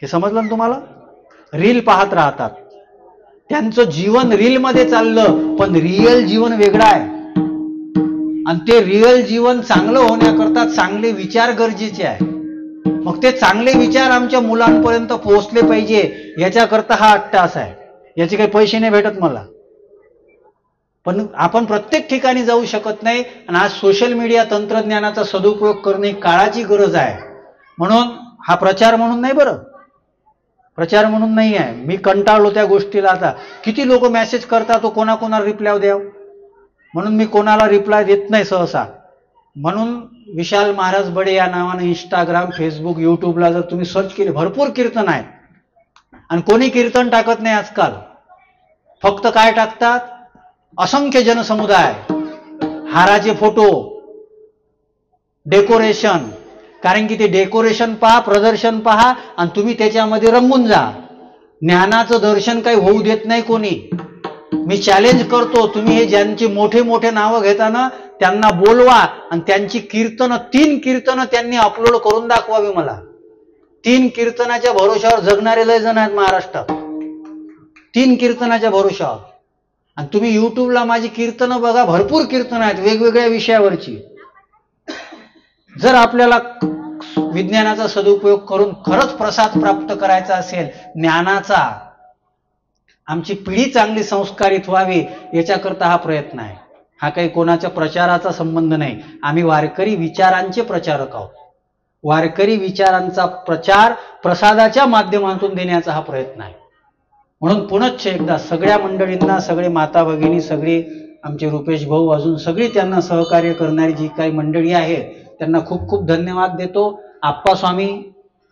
हे समजलं ना तुम्हाला, रील पाहत राहतात. त्यांचं जीवन रील मध्ये चाललं, पण रिअल जीवन वेगळं आहे. आणि ते रिअल जीवन चांगलं होण्याकरता चांगले विचार गरजेचे आहे. मग ते चांगले विचार आमच्या मुलांपर्यंत पोहोचले पाहिजे, याच्याकरता हा अट्टास आहे. याचे काही पैसे नाही भेटत मला. पण आपण प्रत्येक ठिकाणी जाऊ शकत नाही. आणि आज सोशल मीडिया तंत्रज्ञानाचा सदुपयोग करणे काळाची गरज आहे. म्हणून हा प्रचार म्हणून नाही, बरं प्रचार म्हणून नाही आहे. मी कंटाळलो त्या गोष्टीला. आता किती लोक मेसेज करतात, तो कोणाकोणाला रिप्लाय द्याव, म्हणून मी कोणाला रिप्लाय देत नाही सहसा. म्हणून विशाल महाराज बडे या नावानं इंस्टाग्राम, फेसबुक, युट्यूबला जर तुम्ही सर्च केले, भरपूर कीर्तन आहेत. आणि कोणी कीर्तन टाकत नाही आजकाल. फक्त काय टाकतात, असंख्य जनसमुदाय, हाराचे फोटो, डेकोरेशन. कारण की ते डेकोरेशन पहा, प्रदर्शन पहा आणि तुम्ही त्याच्यामध्ये रंगून जा. ज्ञानाचं दर्शन काही होऊ देत नाही कोणी. मी चॅलेंज करतो, तुम्ही हे ज्यांची मोठे मोठे नावं घेता ना, त्यांना बोलवा आणि त्यांची कीर्तनं, 3 कीर्तनं त्यांनी अपलोड करून दाखवावी मला. 3 कीर्तनाच्या भरोशावर जगणारे लय जण आहेत महाराष्ट्रात. 3 कीर्तनाच्या भरोशावर. आणि तुम्ही युट्यूबला माझी कीर्तनं बघा, भरपूर कीर्तनं आहेत वेगवेगळ्या विषयावरची. जर आपल्याला विज्ञानाचा सदुपयोग करून खरंच प्रसाद प्राप्त करायचा असेल, ज्ञानाचा, आमची पिढी चांगली संस्कारित व्हावी, याच्याकरता हा प्रयत्न आहे. हा काही कोणाच्या प्रचाराचा संबंध नाही. आम्ही वारकरी विचारांचे प्रचारक आहोत. वारकरी विचारांचा प्रचार प्रसादाच्या माध्यमातून देण्याचा हा प्रयत्न आहे. म्हणून पुनश्च एकदा सगळ्या मंडळींना, सगळे माता भगिनी, सगळे आमचे रुपेश भाऊ, अजून सगळी त्यांना सहकार्य करणारी जी काही मंडळी आहे, त्यांना खूप खूप धन्यवाद देतो. आप्पा स्वामी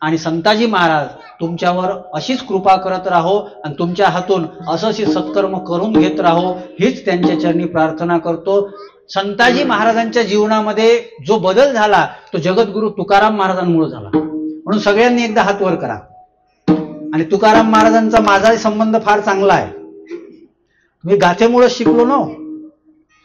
आणि संताजी महाराज तुमच्यावर अशीच कृपा करत राहो आणि तुमच्या हातून असंच सत्कर्म करून घेत राहो, हीच त्यांच्या चरणी प्रार्थना करतो. संताजी महाराजांच्या जीवनामध्ये जो बदल झाला तो जगद्गुरु तुकाराम महाराजांमुळे झाला. म्हणून सगळ्यांनी एकदा हात वर करा. आणि तुकाराम महाराजांचा माझाही संबंध फार चांगला आहे. मी गाथेमुळे शिकलो ना.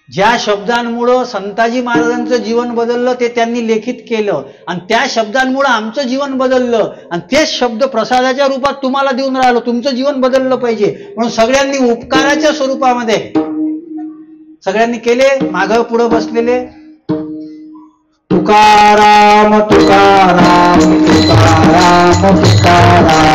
ज्या शब्दांमुळं संताजी महाराजांचं जीवन बदललं ते त्यांनी लेखित केलं आणि त्या शब्दांमुळं आमचं जीवन बदललं आणि तेच शब्द प्रसादाच्या रूपात तुम्हाला देऊन राहिलो. तुमचं जीवन बदललं पाहिजे म्हणून सगळ्यांनी उपकाराच्या स्वरूपामध्ये सगळ्यांनी केले. मागं पुढं बसलेले तुकाराम तुकाराम तुकाराम तुकाराम